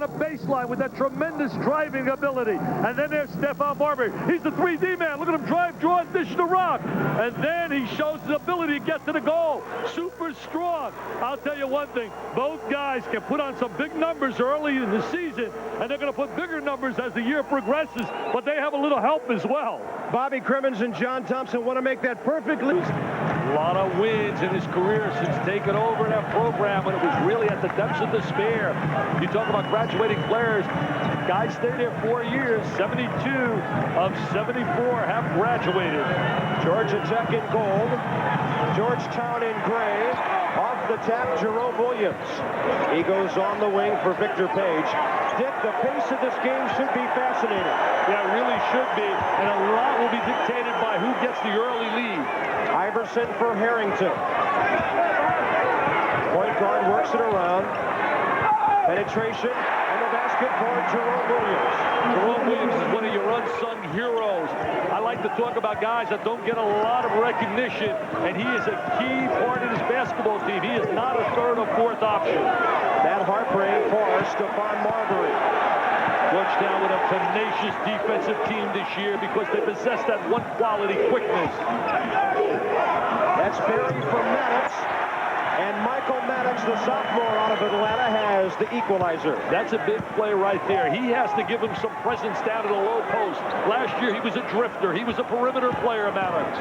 on a baseline with that tremendous driving ability. And then there's Stephon Marbury. He's the 3D man. Look at him drive, draw, and dish the rock. And then he shows his ability to get to the goal. Super strong. I'll tell you one thing. Both guys can put on some big numbers early in the season, and they're going to put bigger numbers as the year progresses, but they have a little help as well. Bobby Crimmins and John Thompson want to make that perfectly. A lot of wins in his career since taking over that program when it was really at the depths of despair. You talk about graduating players. Guys stay there 4 years. 72 of 74 have graduated. Georgia Tech in gold. Georgetown in gray. Off the tap, Jerome Williams. He goes on the wing for Victor Page. Dick, the pace of this game should be fascinating. Yeah, it really should be. And a lot will be dictated by who gets the early lead. Iverson for Harrington. Point guard works it around. Penetration, and the basket for Jerome Williams. Jerome Williams is one of your unsung heroes. I like to talk about guys that don't get a lot of recognition, and he is a key part of his basketball team. He is not a third or fourth option. That heartbreak for Stephon Marbury. Georgetown with a tenacious defensive team this year because they possess that one quality, quickness. That's Barry from Maddox. And Michael Maddox, the sophomore out of Atlanta, has the equalizer. That's a big play right there. He has to give him some presence down at the low post. Last year, he was a drifter. He was a perimeter player, Maddox.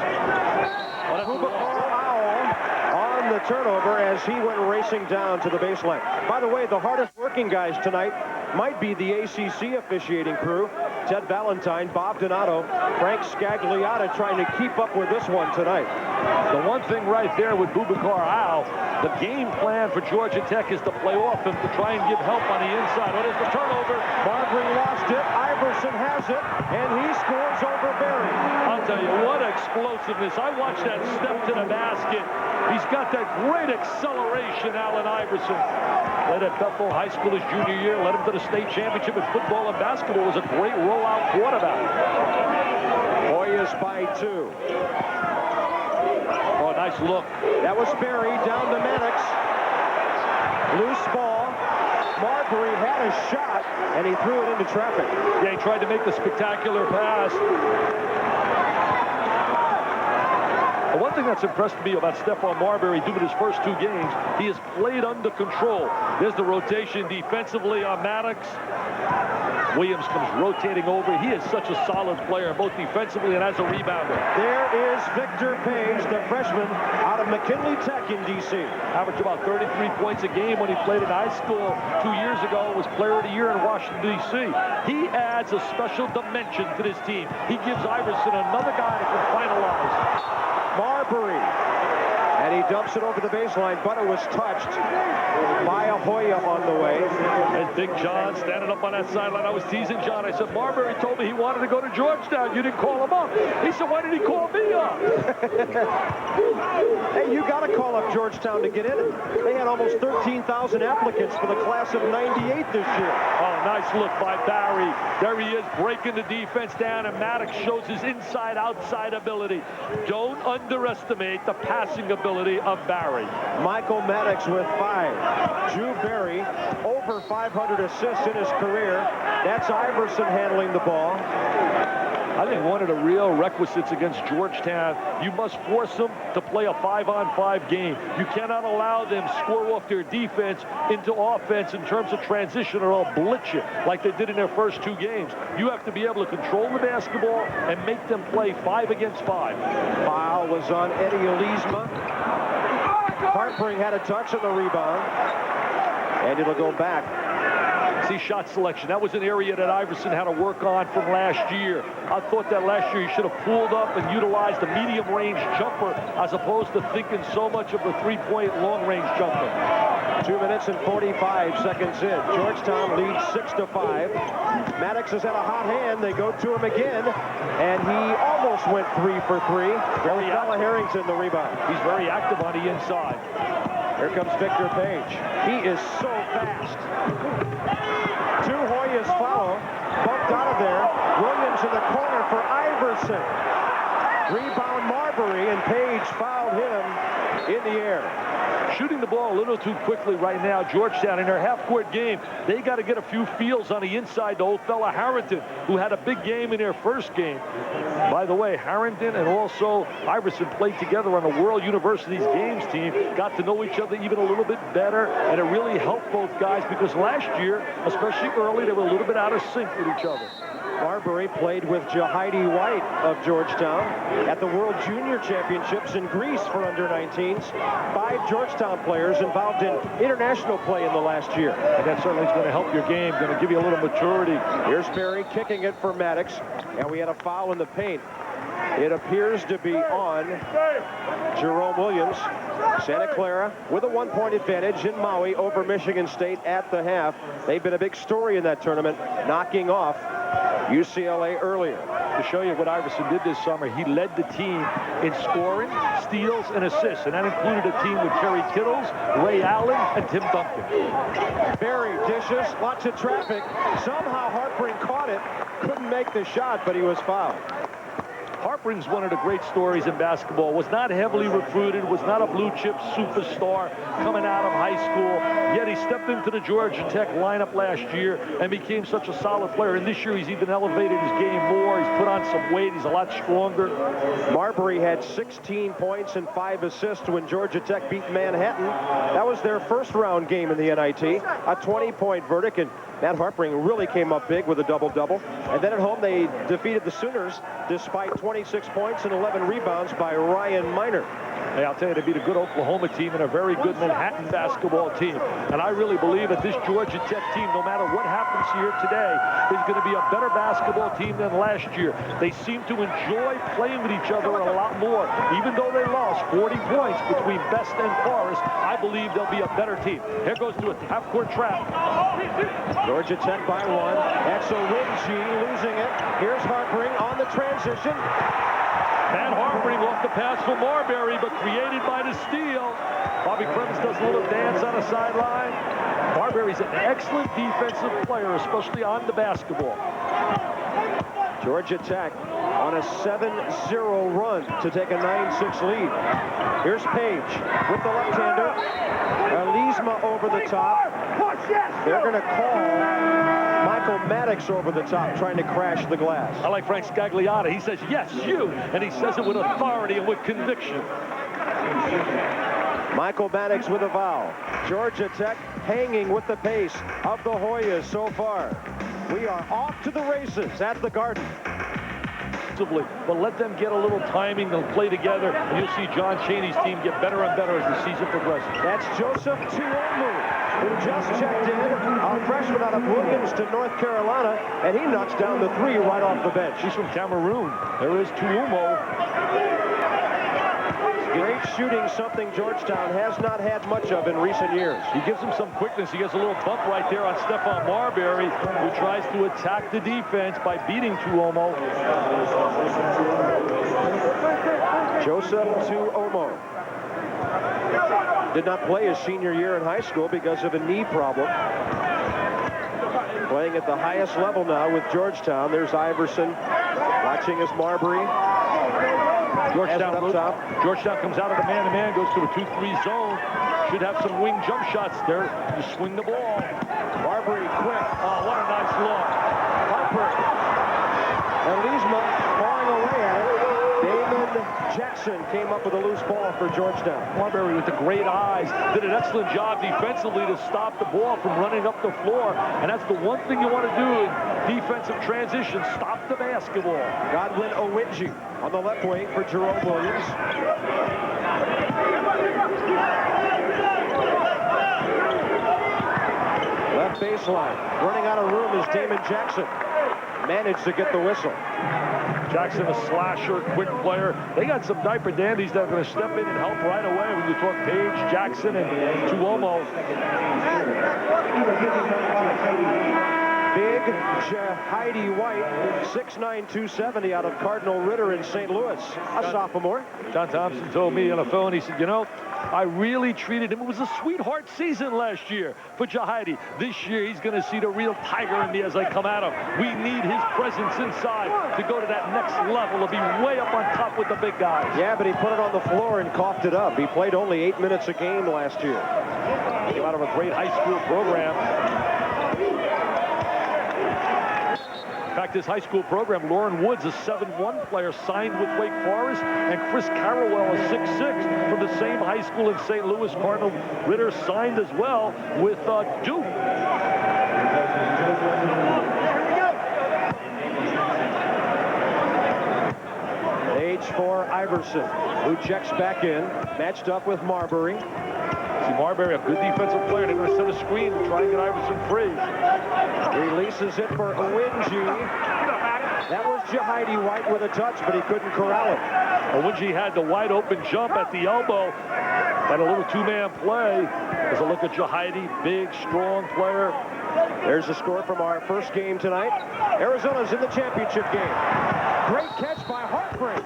On the turnover as he went racing down to the baseline. By the way, the hardest working guys tonight might be the ACC officiating crew. Ted Valentine, Bob Donato, Frank Scagliotta trying to keep up with this one tonight. The one thing right there with Boubacar Al, the game plan for Georgia Tech is to play off him, to try and give help on the inside. What is the turnover? Marbury lost it. Iverson has it, and he scores over Barry. I'll tell you, what explosiveness. I watched that step to the basket. He's got that great acceleration, Allen Iverson. Led at Bethel High School his junior year, led him to the state championship in football and basketball. Was a great rollout quarterback. Hoyas by 2. Oh, nice look. That was Barry down to Maddox. Loose ball. Marbury had a shot, and he threw it into traffic. Yeah, he tried to make the spectacular pass. The one thing that's impressed me about Stephon Marbury doing his first 2 games, he has played under control. There's the rotation defensively on Maddox. Williams comes rotating over. He is such a solid player, both defensively and as a rebounder. There is Victor Page, the freshman out of McKinley Tech in D.C. Averaged about 33 points a game when he played in high school 2 years ago. Was player of the year in Washington, D.C. He adds a special dimension to this team. He gives Iverson another guy that can finalize. Marbury. And he dumps it over the baseline, but it was touched by a Hoya on the way. And Big John standing up on that sideline. I was teasing John. I said, Marbury told me he wanted to go to Georgetown. You didn't call him up. He said, why did he call me up? Hey, you got to call up Georgetown to get in. They had almost 13,000 applicants for the class of '98 this year. Oh, nice look by Barry. There he is, breaking the defense down, and Maddox shows his inside-outside ability. Don't underestimate the passing ability of Barry. Michael Maddox with 5. Drew Barry, over 500 assists in his career. That's Iverson handling the ball. I think one of the real requisites against Georgetown, you must force them to play a 5-on-5 game. You cannot allow them to score off their defense into offense in terms of transition, or they'll blitz you like they did in their first 2 games. You have to be able to control the basketball and make them play 5 against 5. Foul was on Eddie Elizma. Hartbring had a touch on the rebound, and it'll go back. See, shot selection. That was an area that Iverson had to work on from last year. I thought that last year he should have pulled up and utilized the medium-range jumper as opposed to thinking so much of the 3-point long-range jumper. 2 minutes and 45 seconds in. Georgetown leads 6-5. Maddox has had a hot hand. They go to him again, and he almost went 3 for 3. Bella Harrington the rebound. He's very active on the inside. Here comes Victor Page. He is so fast. 2 Hoyas follow. Bumped out of there. Williams in the corner for Iverson. Rebound Marbury, and Page fouled him in the air. Shooting the ball a little too quickly right now. Georgetown in their half-court game, they got to get a few feels on the inside. The old fella Harrington, who had a big game in their first game. By the way, Harrington and also Iverson played together on the World University's games team, got to know each other even a little bit better, and it really helped both guys because last year, especially early, they were a little bit out of sync with each other. Marbury played with Jahidi White of Georgetown at the World Junior Championships in Greece for under-19s. 5 Georgetown players involved in international play in the last year. And that certainly is going to help your game, going to give you a little maturity. Here's Barry kicking it for Maddox, and we had a foul in the paint. It appears to be on Jerome Williams. Santa Clara with a 1-point advantage in Maui over Michigan State at the half. They've been a big story in that tournament, knocking off UCLA earlier. To show you what Iverson did this summer, he led the team in scoring, steals, and assists, and that included a team with Kerry Kittles, Ray Allen, and Tim Duncan. Barry dishes, lots of traffic. Somehow Harpring caught it, couldn't make the shot, but he was fouled. Harpring's one of the great stories in basketball. Was not heavily recruited, was not a blue-chip superstar coming out of high school, yet he stepped into the Georgia Tech lineup last year and became such a solid player. And this year he's even elevated his game more. He's put on some weight. He's a lot stronger. Marbury had 16 points and 5 assists when Georgia Tech beat Manhattan. That was their first-round game in the NIT. A 20-point verdict, and Matt Harpring really came up big with a double-double. And then at home, they defeated the Sooners despite 26 points and 11 rebounds by Ryan Miner. Hey, I'll tell you, they beat a good Oklahoma team and a very good Manhattan basketball team. And I really believe that this Georgia Tech team, no matter what happens here today, is going to be a better basketball team than last year. They seem to enjoy playing with each other a lot more. Even though they lost 40 points between Best and Forest, I believe they'll be a better team. Here goes to a half-court trap. Georgia Tech by 1. That's Owincki losing it. Here's Harpring on the transition. Matt Harpring off the pass for Marbury, but created by the steal. Bobby Clemens does a little dance on the sideline. Marbury's an excellent defensive player, especially on the basketball. Georgia Tech on a 7-0 run to take a 9-6 lead. Here's Page with the left-hander. Elisma over the top. They're going to call Michael Maddox over the top, trying to crash the glass. I like Frank Scagliotta. He says, yes, you. And he says it with authority and with conviction. Michael Maddox with a foul. Georgia Tech hanging with the pace of the Hoyas so far. We are off to the races at the Garden. But let them get a little timing. They'll play together, and you'll see John Chaney's team get better and better as the season progresses. That's Joseph Tuomu, who just checked in, a freshman out of Williams to North Carolina, and he knocks down the 3 right off the bench. He's from Cameroon. There is Tuomo. Great shooting, something Georgetown has not had much of in recent years. He gives him some quickness. He gets a little bump right there on Stephon Marbury, who tries to attack the defense by beating Tuomo. Joseph Tuomo did not play his senior year in high school because of a knee problem. Playing at the highest level now with Georgetown. There's Iverson watching as Marbury. Georgetown comes out of the man-to-man, goes to a 2-3 zone. Should have some wing jump shots there. You swing the ball. Marbury quick. Oh, what a nice look. Harper. Elisma clawing away at it. Damon Jackson came up with a loose ball for Georgetown. Marbury with the great eyes did an excellent job defensively to stop the ball from running up the floor. And that's the one thing you want to do in defensive transition, stop the basketball. Godwin Owincki on the left wing for Jerome Williams. Left baseline. Running out of room is Damon Jackson. Managed to get the whistle. Jackson, a slasher, quick player. They got some diaper dandies that are going to step in and help right away when you talk Page, Jackson, and Tuomo. Big Jahidi White, 6'9", 270 out of Cardinal Ritter in St. Louis, a sophomore. John Thompson told me on the phone, he said, you know, I really treated him. It was a sweetheart season last year for Jahidi. This year, he's going to see the real tiger in me as I come at him. We need his presence inside to go to that next level, to be way up on top with the big guys. Yeah, but he put it on the floor and coughed it up. He played only 8 minutes a game last year. Came out of a great high school program. In fact, his high school program, Lauren Woods, a 7-1 player, signed with Wake Forest, and Chris Carrawell, a 6'6", from the same high school in St. Louis. Cardinal Ritter signed as well with Duke. Age for Iverson, who checks back in, matched up with Marbury. See, Marbury, a good defensive player. They're going to set a screen and try and get Iverson free. Releases it for Owinji. That was Jahidi White with a touch, but he couldn't corral it. Owinji had the wide open jump at the elbow. Had a little two-man play. There's a look at Jahidi, big, strong player. There's the score from our first game tonight. Arizona's in the championship game. Great catch by Hartbrink.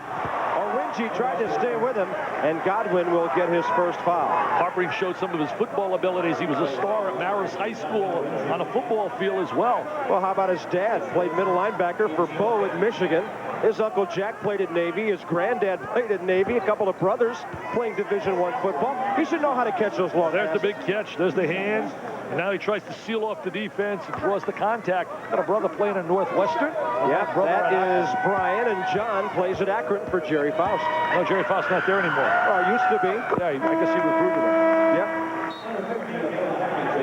Owinji tried to stay with him, and Godwin will get his first foul. Hartbrink showed some of his football abilities. He was a star at Marist High School on a football field as well. Well, how about his dad? Played middle linebacker for Bo at Michigan. His Uncle Jack played at Navy. His granddad played at Navy. A couple of brothers playing Division I football. He should know how to catch those long passes. There's the big catch. There's the hands. And now he tries to seal off the defense and draws the contact. Got a brother playing at Northwestern. Yeah, that is Brian, and John plays at Akron for Jerry Faust. No, Jerry Faust's not there anymore. Used to be. Yeah, I guess he recruited him. Yep.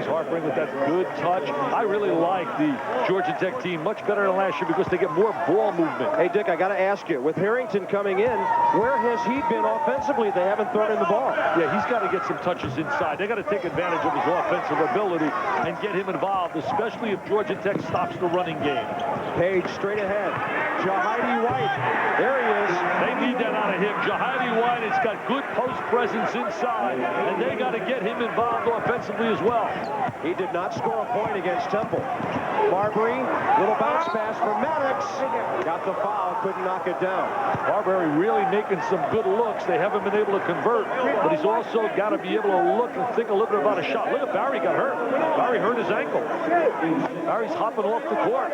He's Hartbrink with that good touch. I really like the Georgia Tech team much better than last year because they get more ball movement. Hey, Dick, I got to ask you, with Harrington coming in, where has he been offensively? They haven't thrown him the ball. Yeah, he's got to get some touches inside. They got to take advantage of his offensive ability and get him involved, especially if Georgia Tech stops the running game. Page straight ahead. Jahidi White. There he is. They need that out of him. Jahidi White has got good post presence inside, and they got to get him involved offensively as well. He did not score a point against Temple. Marbury, little bounce pass for Maddox. Got the foul, couldn't knock it down. Marbury really making some good looks. They haven't been able to convert, but he's also got to be able to look and think a little bit about a shot. Look at Barry got hurt. Barry hurt his ankle. Barry's hopping off the court.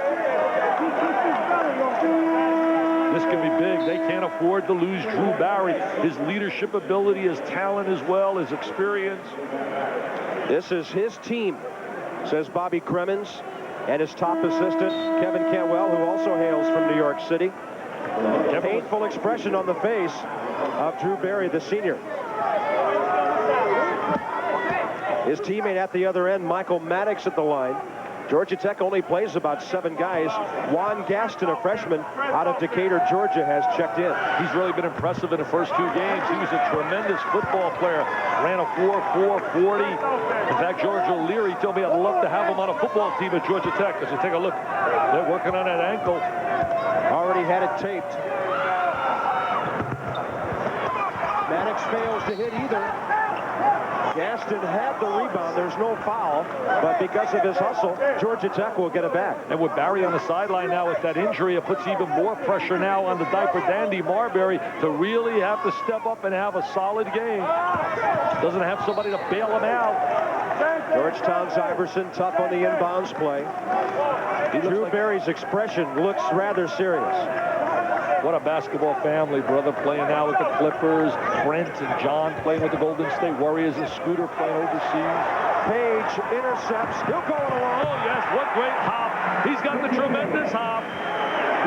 This can be big. They can't afford to lose Drew Barry. His leadership ability, his talent as well, his experience. This is his team, says Bobby Cremens, and his top assistant, Kevin Cantwell, who also hails from New York City. Painful expression on the face of Drew Barry, the senior. His teammate at the other end, Michael Maddox at the line. Georgia Tech only plays about 7 guys. Juan Gaston, a freshman out of Decatur, Georgia, has checked in. He's really been impressive in the first 2 games. He was a tremendous football player. Ran a 4.4 40. In fact, George O'Leary told me I'd love to have him on a football team at Georgia Tech. Because you take a look, they're working on that ankle. Already had it taped. Maddox fails to hit either. Gaston had the rebound. There's no foul, but because of his hustle, Georgia Tech will get it back. And with Barry on the sideline now with that injury, it puts even more pressure now on the diaper dandy Marbury to really have to step up and have a solid game. Doesn't have somebody to bail him out. Georgetown's Iverson tough on the inbounds play. Drew Barry's expression looks rather serious. What a basketball family, brother playing now with the Clippers, Brent and John playing with the Golden State Warriors, and Scooter playing overseas. Page intercepts. He'll go it along. Oh, yes, what great hop. He's got the tremendous hop.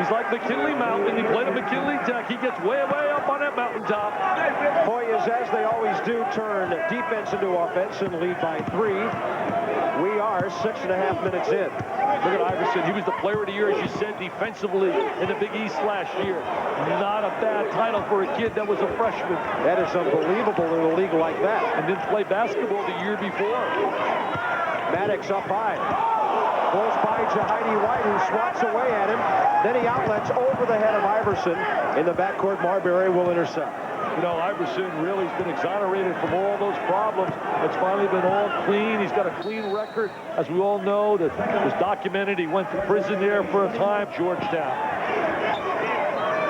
He's like McKinley Mountain. He played at McKinley Tech. He gets way, way up on that mountaintop. Hoyas, as they always do, turn defense into offense and lead by 3. We are 6.5 minutes in. Look at Iverson. He was the player of the year, as you said, defensively in the Big East last year. Not a bad title for a kid that was a freshman. That is unbelievable in a league like that. And didn't play basketball the year before. Maddox up high. Pulls by Jahidi White, who swats away at him. Then he outlets over the head of Iverson. In the backcourt, Marbury will intercept. You know, Iverson really has been exonerated from all those problems. It's finally been all clean. He's got a clean record. As we all know, that was documented. He went to prison there for a time, Georgetown.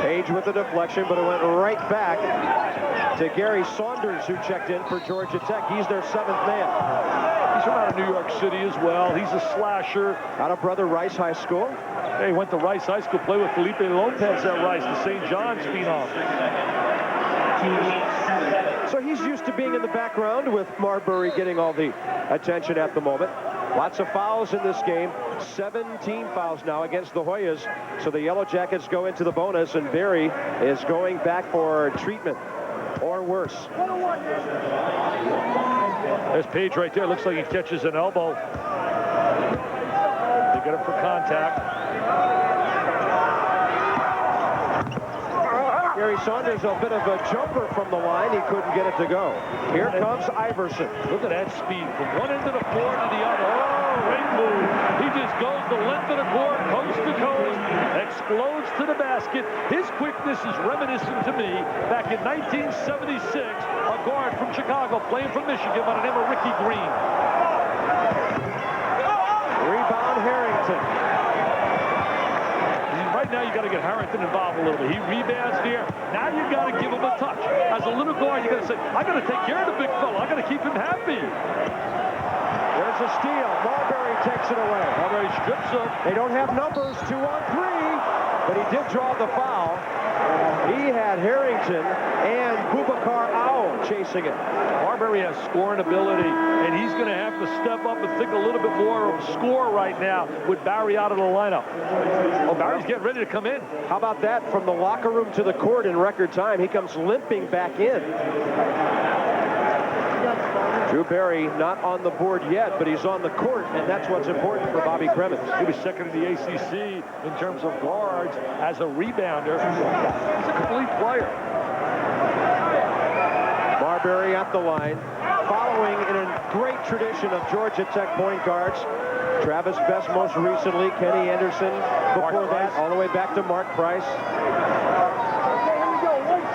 Page with the deflection, but it went right back to Gary Saunders, who checked in for Georgia Tech. He's their 7th man. He's from out of New York City as well. He's a slasher. Out of Brother Rice High School. Hey, he went to Rice High School, played with Felipe Lopez at Rice, the St. John's phenom. So he's used to being in the background with Marbury getting all the attention at the moment. Lots of fouls in this game. 17 fouls now against the Hoyas. So the Yellow Jackets go into the bonus, and Barry is going back for treatment or worse. There's Page right there. Looks like he catches an elbow. They get him for contact. Gary Saunders, a bit of a jumper from the line. He couldn't get it to go. Here comes Iverson. Look at that speed from one end of the court to the other. Oh, great move. He just goes the length of the court, coast to coast, explodes to the basket. His quickness is reminiscent to me back in 1976, a guard from Chicago playing for Michigan by the name of Ricky Green. Rebound Harrington. Right now, you got to get Harrington involved a little bit. He rebounds here. Now you got to give him a touch. As a little guard, you got to say, I got to take care of the big fella. I got to keep him happy. There's a steal. Marbury takes it away. Marbury strips him. They don't have numbers, 2-on-3, but he did draw the foul. He had Harrington and Boubacar Aou chasing it. Marbury has scoring ability, and he's going to have to step up and think a little bit more of a score right now with Barry out of the lineup. Oh, Barry's getting ready to come in. How about that? From the locker room to the court in record time. He comes limping back in. Drew Barry not on the board yet, but he's on the court, and that's what's important for Bobby Cremins. He was second in the ACC in terms of guards as a rebounder. He's a complete player. Marbury at the line, following in a great tradition of Georgia Tech point guards. Travis Best most recently, Kenny Anderson before that, all the way back to Mark Price.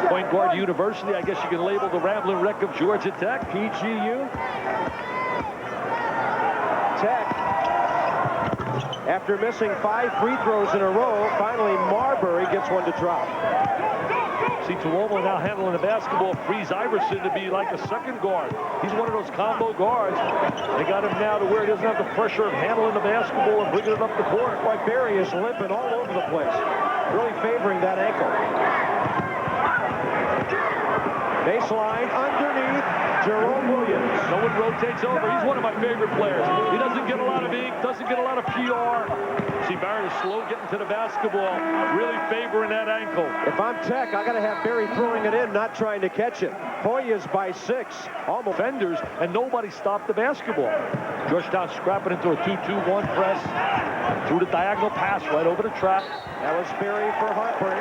Point guard university, I guess you can label the Rambling Wreck of Georgia Tech. PGU. Tech, after missing 5 free throws in a row, finally Marbury gets one to drop. See Tuomo now handling the basketball, frees Iverson to be like a second guard. He's one of those combo guards. They got him now to where he doesn't have the pressure of handling the basketball and bringing it up the court. Boy, Barry is limping all over the place, really favoring that ankle. Baseline underneath, Jerome Williams. No one rotates over. He's one of my favorite players. He doesn't get a lot of ink, doesn't get a lot of PR. See, Barry is slow getting to the basketball, really favoring that ankle. If I'm Tech, I got to have Barry throwing it in, not trying to catch it. Hoyas by 6. Almost defenders, and nobody stopped the basketball. Georgetown scrapping into a 2-2-1 press. Through the diagonal pass right over the trap. That was Barry for Hartburn.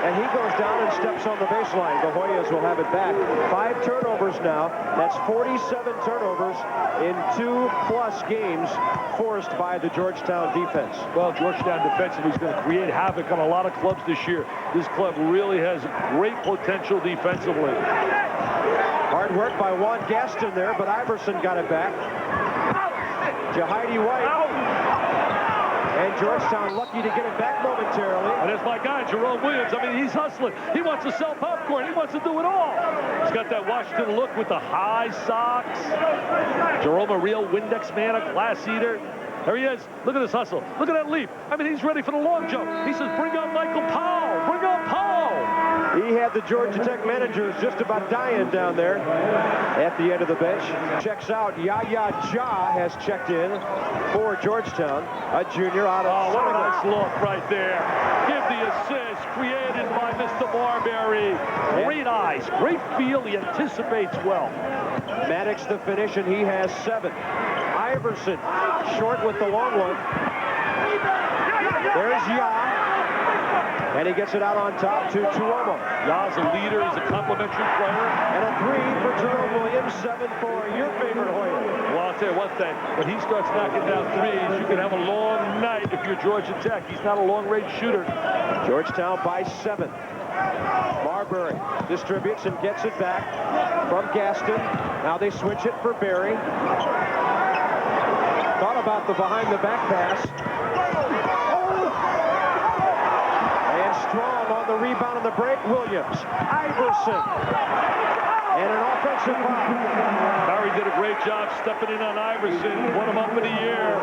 And he goes down and steps on the baseline. The Hoyas will have it back. 5 turnovers now. That's 47 turnovers in 2+ games forced by the Georgetown defense. Well, Georgetown defensively is going to create havoc on a lot of clubs this year. This club really has great potential defensively. Hard work by Juan Gaston there, but Iverson got it back. Jahidi White. And Georgetown lucky to get it back momentarily. And there's my guy, Jerome Williams. I mean, he's hustling. He wants to sell popcorn. He wants to do it all. He's got that Washington look with the high socks. Jerome, a real Windex man, a class eater. There he is. Look at this hustle. Look at that leap. I mean, he's ready for the long jump. He says, bring on Michael Powell. Bring on Powell. He had the Georgia Tech managers just about dying down there at the end of the bench. Checks out. Yaya Ja has checked in for Georgetown. A junior out of what a nice look right there. Give the assist created by Mr. Marbury. Great eyes. Great feel. He anticipates well. Maddox the finish, and he has 7. Iverson short with the long one. There's Ya. And he gets it out on top to Tuomo. Ya's a leader. He's a complimentary player. And a 3 for Jerome Williams, 7 for your favorite Hoya. Well, I'll tell you one thing. When he starts knocking down threes, you can have a long night if you're Georgia Tech. He's not a long-range shooter. Georgetown by 7. Marbury distributes and gets it back from Gaston. Now they switch it for Barry. Thought about the behind-the-back pass. And Strong on on the rebound and the break. Williams. Iverson. And an offensive foul. Barry did a great job stepping in on Iverson. Put him up in the air.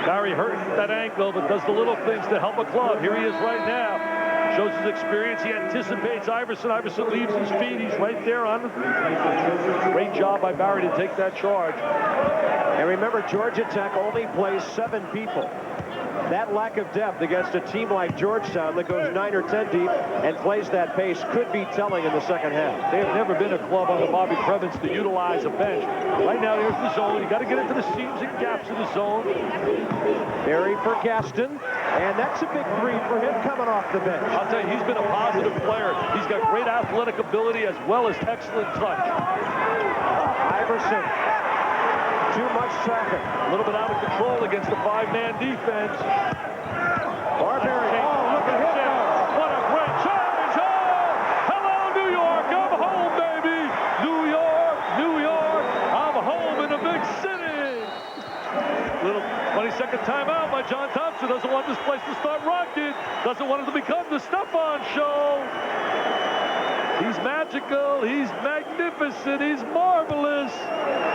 Barry hurt that ankle, but does the little things to help a club. Here he is right now. Shows his experience. He anticipates Iverson. Iverson leaves his feet. He's right there on. Great job by Barry to take that charge. And remember, Georgia Tech only plays 7 people. That lack of depth against a team like Georgetown that goes 9 or 10 deep and plays that pace could be telling in the second half. They have never been a club under Bobby Crevens to utilize a bench. Right now, here's the zone. You got to get into the seams and gaps of the zone. Barry for Gaston, and that's a big three for him coming off the bench. I'll tell you, he's been a positive player. He's got great athletic ability as well as excellent touch. Iverson. Too much traffic. A little bit out of control against the 5-man defense. Marbury. Oh, look at him. What a great challenge. Oh, hello, New York. I'm home, baby. New York, New York. I'm home in the big city. Little 20-second timeout by John Thompson. Doesn't want this place to start rocking. Doesn't want it to become the Stephon show. He's magical. He's magnificent. He's marvelous.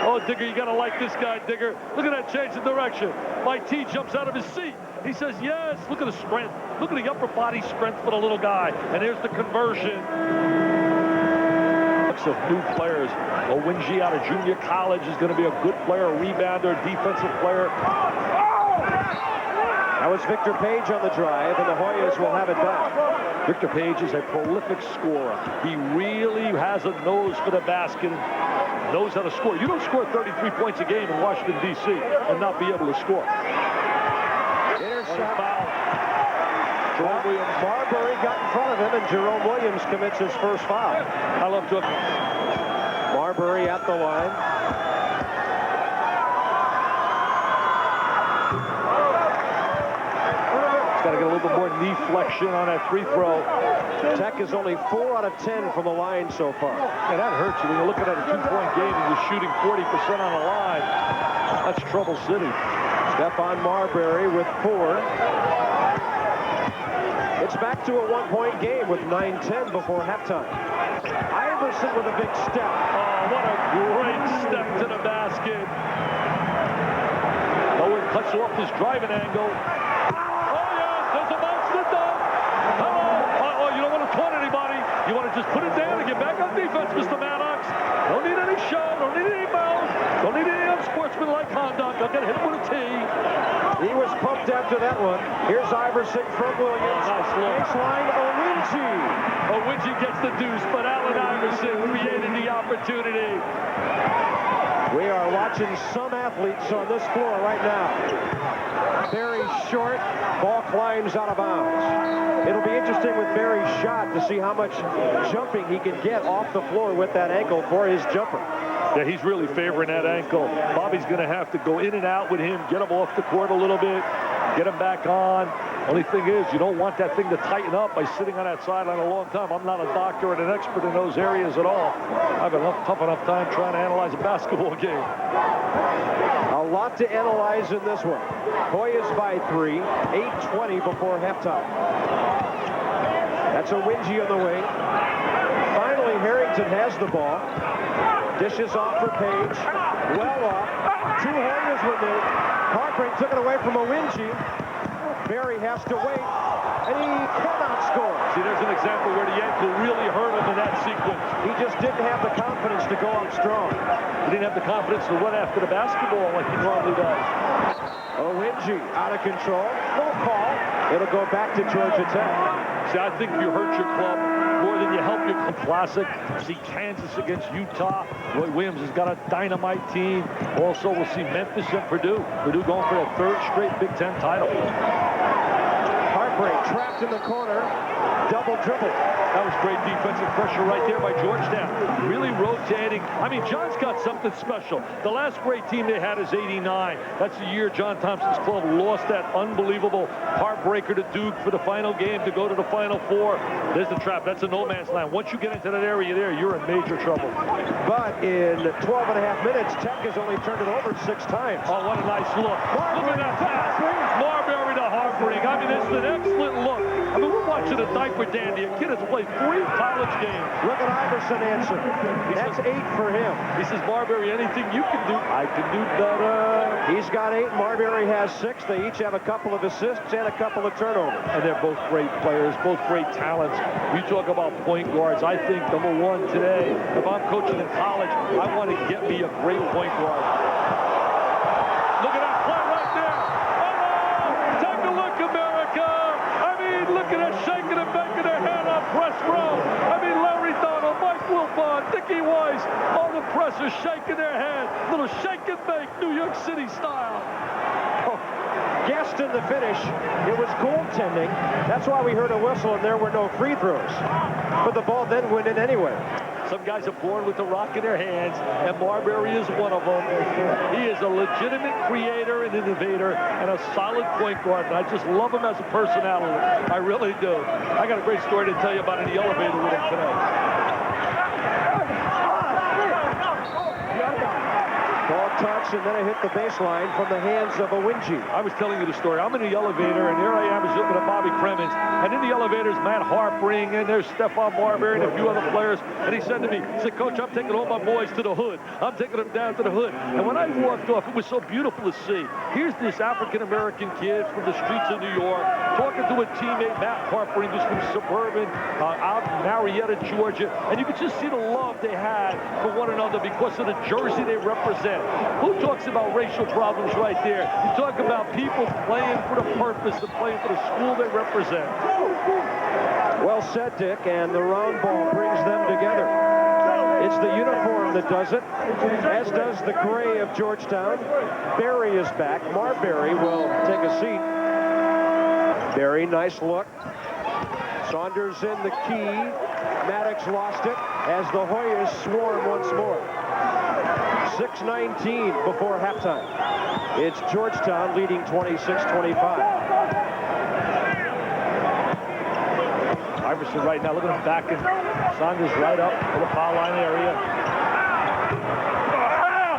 Oh, Digger, you got to like this guy, Digger. Look at that change of direction. Mike T jumps out of his seat. He says, yes. Look at the strength. Look at the upper body strength for the little guy. And there's the conversion. Looks of new players. Owinji out of junior college is going to be a good player, a rebounder, defensive player. That was Victor Page on the drive, and the Hoyas will have it back. Victor Page is a prolific scorer. He really has a nose for the basket and knows how to score. You don't score 33 points a game in Washington, D.C. and not be able to score. Intercept. Jerome Williams. Marbury got in front of him, and Jerome Williams commits his first foul. I love to. Marbury at the line. Got to get a little bit more knee flexion on that free throw. Tech is only 4 out of 10 from the line so far. Yeah, that hurts you when you're looking at a 2-point game and you're shooting 40% on the line. That's trouble city. Stephon Marbury with 4. It's back to a 1-point game with 9:10 before halftime. Iverson with a big step. Oh, what a great step to the basket. Owen cuts off his driving angle. You want to just put it down and get back on defense, Mr. Maddox. Don't need any show, don't need any mouth, don't need any unsportsmanlike conduct. I'll get hit with a tee. He was pumped after that one. Here's Iverson from Williams. Nice look. Baseline, Owinji. Owinji gets the deuce, but Allen Iverson created the opportunity. We are watching some athletes on this floor right now. Very short, ball climbs out of bounds. It'll be interesting with Barry's shot to see how much jumping he can get off the floor with that ankle for his jumper. Yeah, he's really favoring that ankle. Bobby's going to have to go in and out with him, get him off the court a little bit, get him back on. Only thing is, you don't want that thing to tighten up by sitting on that sideline a long time. I'm not a doctor and an expert in those areas at all. I've had a tough enough time trying to analyze a basketball game. A lot to analyze in this one. Hoyas by 3, 8:20 before halftime. That's Owinji on the wing. Finally, Harrington has the ball. Dishes off for Page. Well off. 2 Hoyas with it. Harper took it away from Owinji. Barry has to wait, and he cannot score. See, there's an example where the ankle really hurt him in that sequence. He just didn't have the confidence to go out strong. He didn't have the confidence to run after the basketball like he normally does. Owinji out of control. No call. It'll go back to Georgia Tech. See, I think you hurt your club more than you help your club. Classic. See Kansas against Utah. Roy Williams has got a dynamite team. Also, we'll see Memphis and Purdue. Purdue going for their 3rd straight Big Ten title. Heartbreak trapped in the corner. Double dribble. That was great defensive pressure right there by Georgetown. Really rotating. I mean, John's got something special. The last great team they had is '89. That's the year John Thompson's club lost that unbelievable heartbreaker to Duke for the final game to go to the Final Four. There's the trap. That's a no man's land. Once you get into that area there, you're in major trouble. But in 12.5 minutes, Tech has only turned it over 6 times. Oh, what a nice look. Look at that pass. Marbury to Harbury. I mean, it's an excellent look. I mean, we're watching a diaper dandy, a kid that's played 3 college games. Look at Iverson answer. That's 8 for him. He says, Marbury, anything you can do, I can do better. He's got 8. Marbury has 6. They each have a couple of assists and a couple of turnovers. And they're both great players, both great talents. We talk about point guards. I think number 1 today, if I'm coaching in college, I want to get me a great point guard. Look at that play right there. Oh, take a look, America. I mean, look at that shaking and making their hand on press row. I mean, Larry Donald, Mike Wilbon, Dickie Weiss, all the pressers shaking their hand. Little shake and bake, New York City style. Guessed in the finish. It was goaltending. That's why we heard a whistle and there were no free throws. But the ball then went in anyway. Some guys are born with the rock in their hands, and Marbury is one of them. He is a legitimate creator and innovator and a solid point guard, and I just love him as a personality. I really do. I got a great story to tell you about in the elevator with him today. Ball touch, and then it hit the baseline from the hands of Owinji. I was telling you the story. I'm in the elevator, and here I am looking at Bobby Cremins. And in the elevator is Matt Harpring, and there's Stephon Marbury and a few other players. And he said to me, he said, Coach, I'm taking all my boys to the hood. I'm taking them down to the hood. And when I walked off, it was so beautiful to see. Here's this African-American kid from the streets of New York talking to a teammate, Matt Harpring, who's from suburban, out in Marietta, Georgia. And you could just see the love they had for one another because of the jersey they represent. Who talks about racial problems right there? You talk about people playing for the purpose and playing for the school they represent. Well said, Dick, and the round ball brings them together. It's the uniform that does it, as does the gray of Georgetown. Barry is back. Marbury will take a seat. Barry, nice look. Saunders in the key. Maddox lost it as the Hoyas swarm once more. 6:19 before halftime. It's Georgetown leading 26-25. Iverson right now, look at him backing Saunders right up to the foul line area.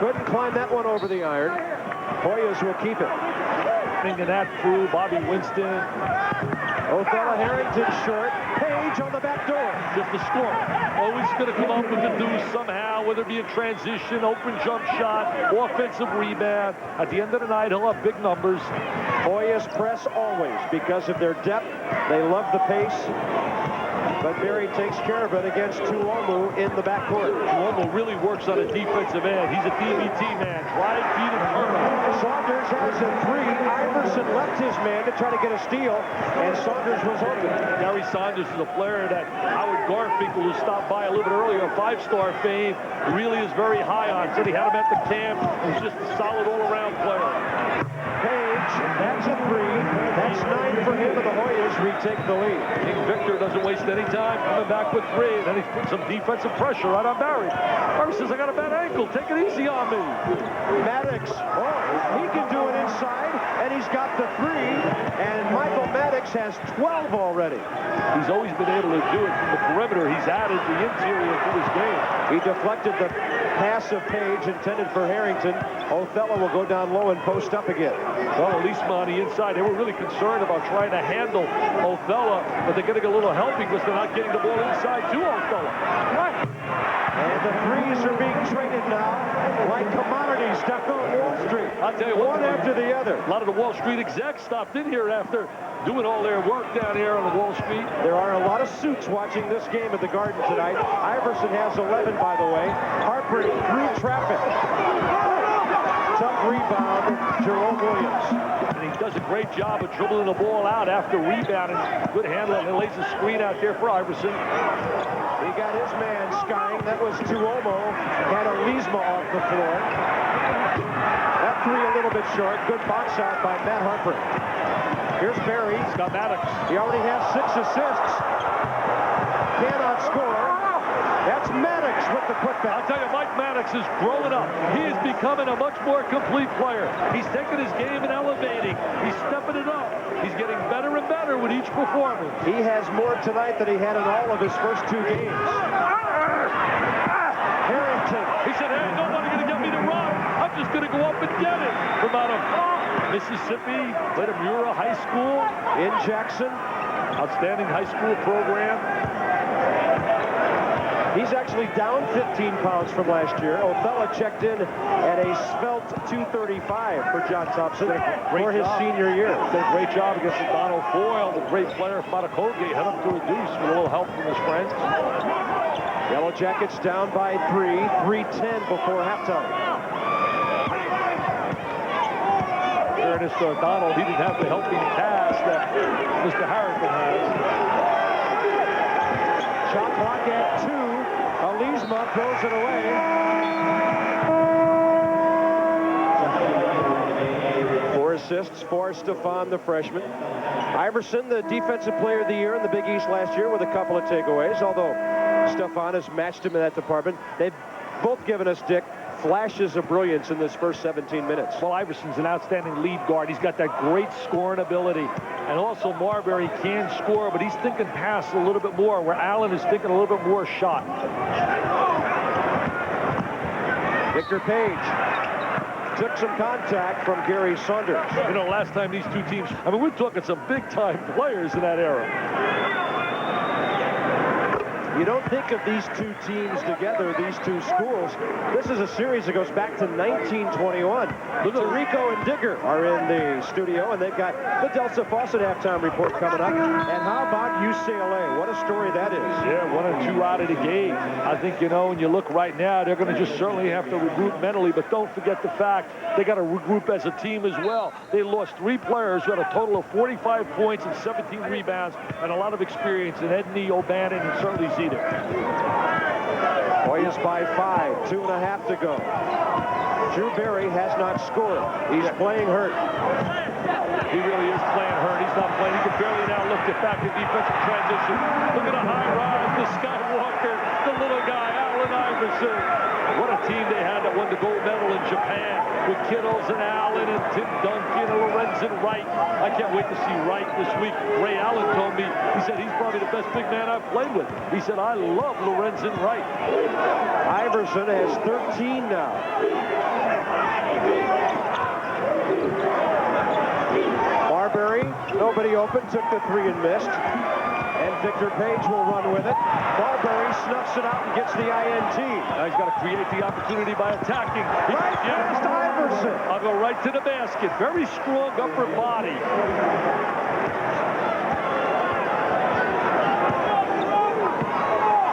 Couldn't climb that one over the iron. Hoyas will keep it. Thinking that through, Bobby Winston. Othello Harrington short. Page on the back door. Just the score. Always going to come up with the deuce somehow, whether it be a transition, open jump shot, offensive rebound. At the end of the night, he'll have big numbers. Hoyas press always because of their depth. They love the pace. But Barry takes care of it against Tuomu in the backcourt. Tuomu really works on a defensive end. He's a DBT man. Drive, feed, and turnover. Saunders has a 3. Iverson left his man to try to get a steal, and Saunders was open. Gary Saunders is a player that Howard Garfinkel, who stopped by a little bit earlier, 5-star fame, really is very high on. Said he had him at the camp. He's just a solid all-around player. Page, that's a 3. That's 9 for him, and the Hoyas retake the lead. King Victor doesn't waste any time coming back with 3, and then he's put some defensive pressure right on Barry. Barry says, I got a bad ankle. Take it easy on me. Maddox, he can do it inside, and he's got the 3, and Michael Maddox has 12 already. He's always been able to do it from the perimeter. He's added the interior to his game. He deflected the pass of Page intended for Harrington. Othello will go down low and post up again. Well, at least on the inside, they were really concerned about trying to handle Othello, but they're going to get a little help because they're not getting the ball inside to Othello. And the threes are being traded now like commodities down on Wall Street. I'll tell you what, one after the other. A lot of the Wall Street execs stopped in here after doing all their work down here on the Wall Street. There are a lot of suits watching this game at the Garden tonight. Iverson has 11, by the way. Harper through traffic. Tough rebound, Jerome Williams. And he does a great job of dribbling the ball out after rebounding. Good handling. He lays a screen out there for Iverson. He got his man skying. That was Tuomo. Had Alizma off the floor. That 3 a little bit short. Good box out by Matt Harper. Here's Barry. He's got Maddox. He already has 6 assists. Cannot score. That's Maddox with the putback. I'll tell you, Mike Maddox is growing up. He is becoming a much more complete player. He's taking his game and elevating. He's stepping it up. He's getting better and better with each performance. He has more tonight than he had in all of his first 2 games. Harrington. He said, hey, nobody going to get me to run. I'm just going to go up and get it. From out of Mississippi, played at Mura High School. In Jackson. Outstanding high school program. He's actually down 15 pounds from last year. Othella checked in at a svelte 235 for John Thompson for his senior year. Did a great job against Donald Foyle, the great player from Colgate. Head up to a deuce with a little help from his friends. Yellow Jackets down by 3:10 before halftime. Fairness to Donald, he didn't have the helping task that Mr. Harrington has. Shot clock at 2. Alizma throws it away. Four assists for Stephon, the freshman. Iverson, the defensive player of the year in the Big East last year with a couple of takeaways, although Stephon has matched him in that department. They've both given us, Dick, flashes of brilliance in this first 17 minutes. Well, Iverson's an outstanding lead guard. He's got that great scoring ability. And also Marbury can score, but he's thinking pass a little bit more, where Allen is thinking a little bit more shot. Victor Page took some contact from Gary Saunders. You know, last time these two teams, I mean, we're talking some big-time players in that era. You don't think of these two teams together, these two schools. This is a series that goes back to 1921. Rico and Digger are in the studio, and they've got the Delta Faucet halftime report coming up. And how about UCLA? What a story that is. Yeah, 1 or 2 out of the gate. I think, you know, when you look right now, they're going to just certainly have to regroup mentally, but don't forget the fact they got to regroup as a team as well. They lost 3 players who had a total of 45 points and 17 rebounds and a lot of experience in Edney, O'Bannon, and certainly Zeta. Hoyas by 5, 2.5 to go. Drew Berry has not scored. He's playing hurt. He really is playing hurt. He's not playing. He can barely now lift it back in defensive transition. Look at the high rise, the Skywalker, the little guy, Allen Iverson. What a team they had that won the gold medal in Japan with Kittles and Allen and Tim Duncan and Lorenzen Wright. I can't wait to see Wright this week. Ray Allen told me, he said he's probably the best big man I've played with. He said, I love Lorenzen Wright. Iverson has 13 now. Marbury, nobody open, took the 3 and missed. And Victor Page will run with it. Marbury snuffs it out and gets the INT. Now he's got to create the opportunity by attacking. Right past Iverson. I'll go right to the basket. Very strong upper body.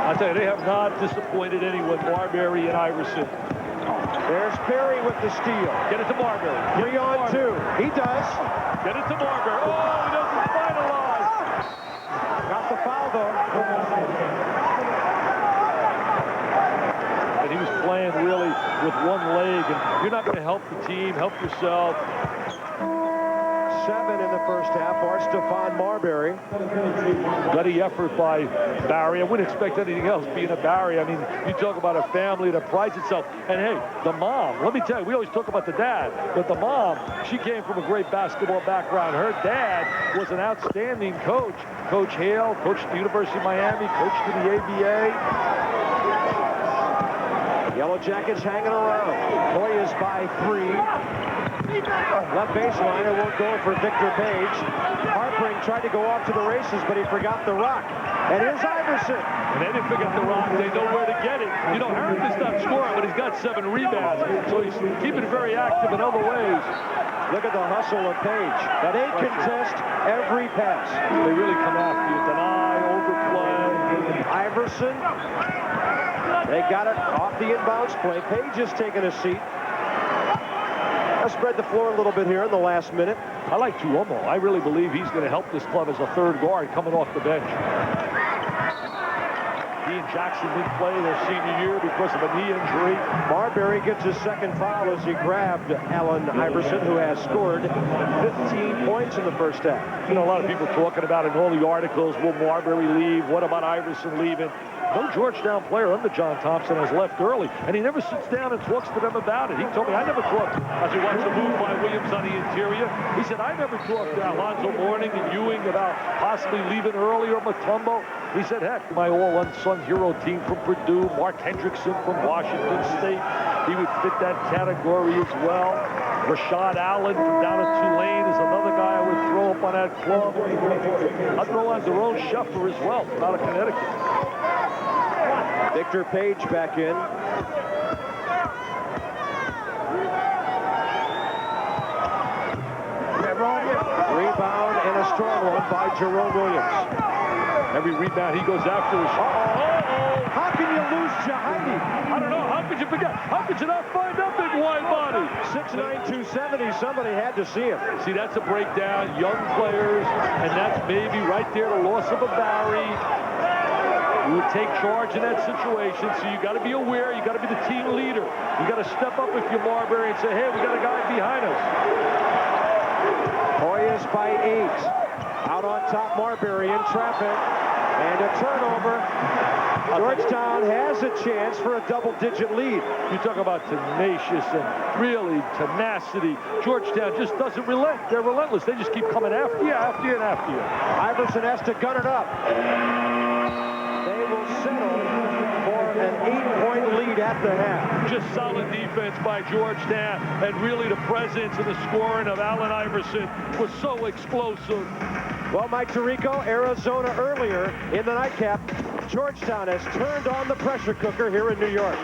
I tell you, they have not disappointed anyone, Marbury and Iverson. There's Perry with the steal. Get it to Marbury. 3 on 2. He does. Get it to Marbury. Oh, he doesn't finalize. Got the foul, though. And he was playing really with one leg, and you're not going to help the team, help yourself. 7 in the first half for Stephon Marbury. Bloody effort by Barry. I wouldn't expect anything else being a Barry. I mean, you talk about a family that prides itself. And hey, the mom, let me tell you, we always talk about the dad, but the mom, she came from a great basketball background. Her dad was an outstanding coach. Coach Hale, coached at the University of Miami, coached in the ABA. Yellow Jackets hanging around. Hoyas by 3. Left baseline, it won't go for Victor Page. Harpring tried to go off to the races, but he forgot the rock. And here's Iverson. And they didn't forget the rock. They know where to get it. You know, Harrington's not scoring, but he's got 7 rebounds. So he's keeping it very active in other ways. Look at the hustle of Page. That they contest every pass. They really come after you. Deny, overplay. Iverson. They got it off the inbounds play. Page is taking a seat. I'll spread the floor a little bit here in the last minute. I like Tuomo. I really believe he's going to help this club as a 3rd guard coming off the bench. He and Jackson didn't play their senior year because of a knee injury. Marbury gets his 2nd foul as he grabbed Allen Iverson, who has scored 15 points in the first half. You know, a lot of people talking about in all the articles, will Marbury leave? What about Iverson leaving? No Georgetown player under John Thompson has left early, and he never sits down and talks to them about it. He told me, I never talked, as he watched the move by Williams on the interior, he said, I never talked to Alonzo Mourning and Ewing about possibly leaving early or Mutombo. He said, heck, my all-unsung hero team from Purdue, Mark Hendrickson from Washington State, he would fit that category as well. Rashad Allen from down at Tulane is another guy I would throw up on that club. I'd throw on Daron Scheffer as well, out of Connecticut. Victor Page back in. Rebound and a strong one by Jerome Williams. Every rebound he goes after is... How can you lose Shahidi? I don't know. How could you forget? How could you not find that big wide body? 6'9", 270. Somebody had to see him. See, that's a breakdown. Young players, and that's maybe right there the loss of a Barry. You would take charge in that situation, so you got to be aware. You got to be the team leader. You got to step up if you're Marbury and say, hey, we got a guy behind us. Hoyas by 8. Out on top, Marbury in traffic. And a turnover. Georgetown has a chance for a double-digit lead. You talk about tenacious and really tenacity. Georgetown just doesn't relent. They're relentless. They just keep coming after you, after you, and after you. Iverson has to gun it up. They will settle for an 8-point lead at the half. Just solid defense by Georgetown, and really the presence and the scoring of Allen Iverson was so explosive. Well, Mike Tirico, Arizona earlier in the nightcap. Georgetown has turned on the pressure cooker here in New York.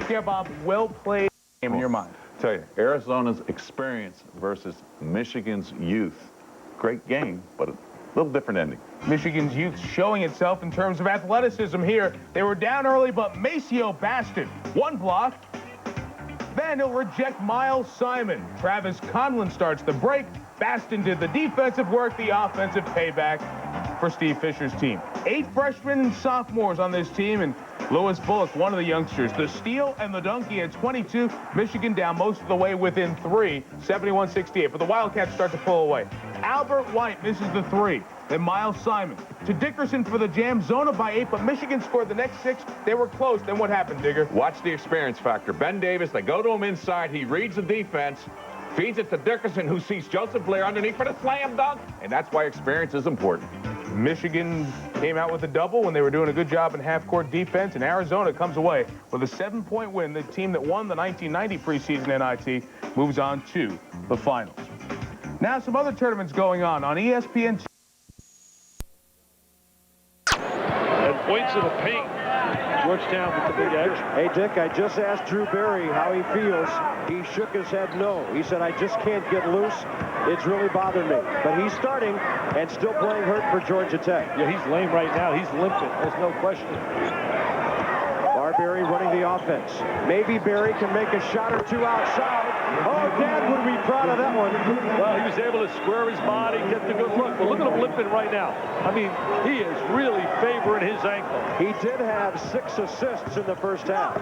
Yeah, Bob, well played game in your mind. Tell you, Arizona's experience versus Michigan's youth. Great game, but a little different ending. Michigan's youth showing itself in terms of athleticism here. They were down early, but Maceo Baston, one block. Then he'll reject Miles Simon. Travis Conlon starts the break. Baston did the defensive work, the offensive payback for Steve Fisher's team. 8 freshmen and sophomores on this team, and Lewis Bullock, one of the youngsters. The steal and the dunk, he had 22. Michigan down most of the way within 3, 71-68. But the Wildcats start to pull away. Albert White misses the 3. Then Miles Simon to Dickerson for the jam. Zona by 8, but Michigan scored the next 6. They were close. Then what happened, Digger? Watch the experience factor. Ben Davis, they go to him inside. He reads the defense, feeds it to Dickerson, who sees Joseph Blair underneath for the slam dunk. And that's why experience is important. Michigan came out with a double when they were doing a good job in half-court defense, and Arizona comes away with a 7-point win. The team that won the 1990 preseason NIT moves on to the finals. Now some other tournaments going on ESPN. And points in the paint. Georgetown with the big edge. Hey, Dick, I just asked Drew Barry how he feels. He shook his head no. He said, I just can't get loose. It's really bothered me. But he's starting and still playing hurt for Georgia Tech. Yeah, he's lame right now. He's limping. There's no question. Marbury running the offense. Maybe Barry can make a shot or two outside. Oh, Dad would be proud of that one. Well, he was able to square his body, get the good look. But look at him limping right now. I mean, he is really favoring his ankle. He did have 6 assists in the first half.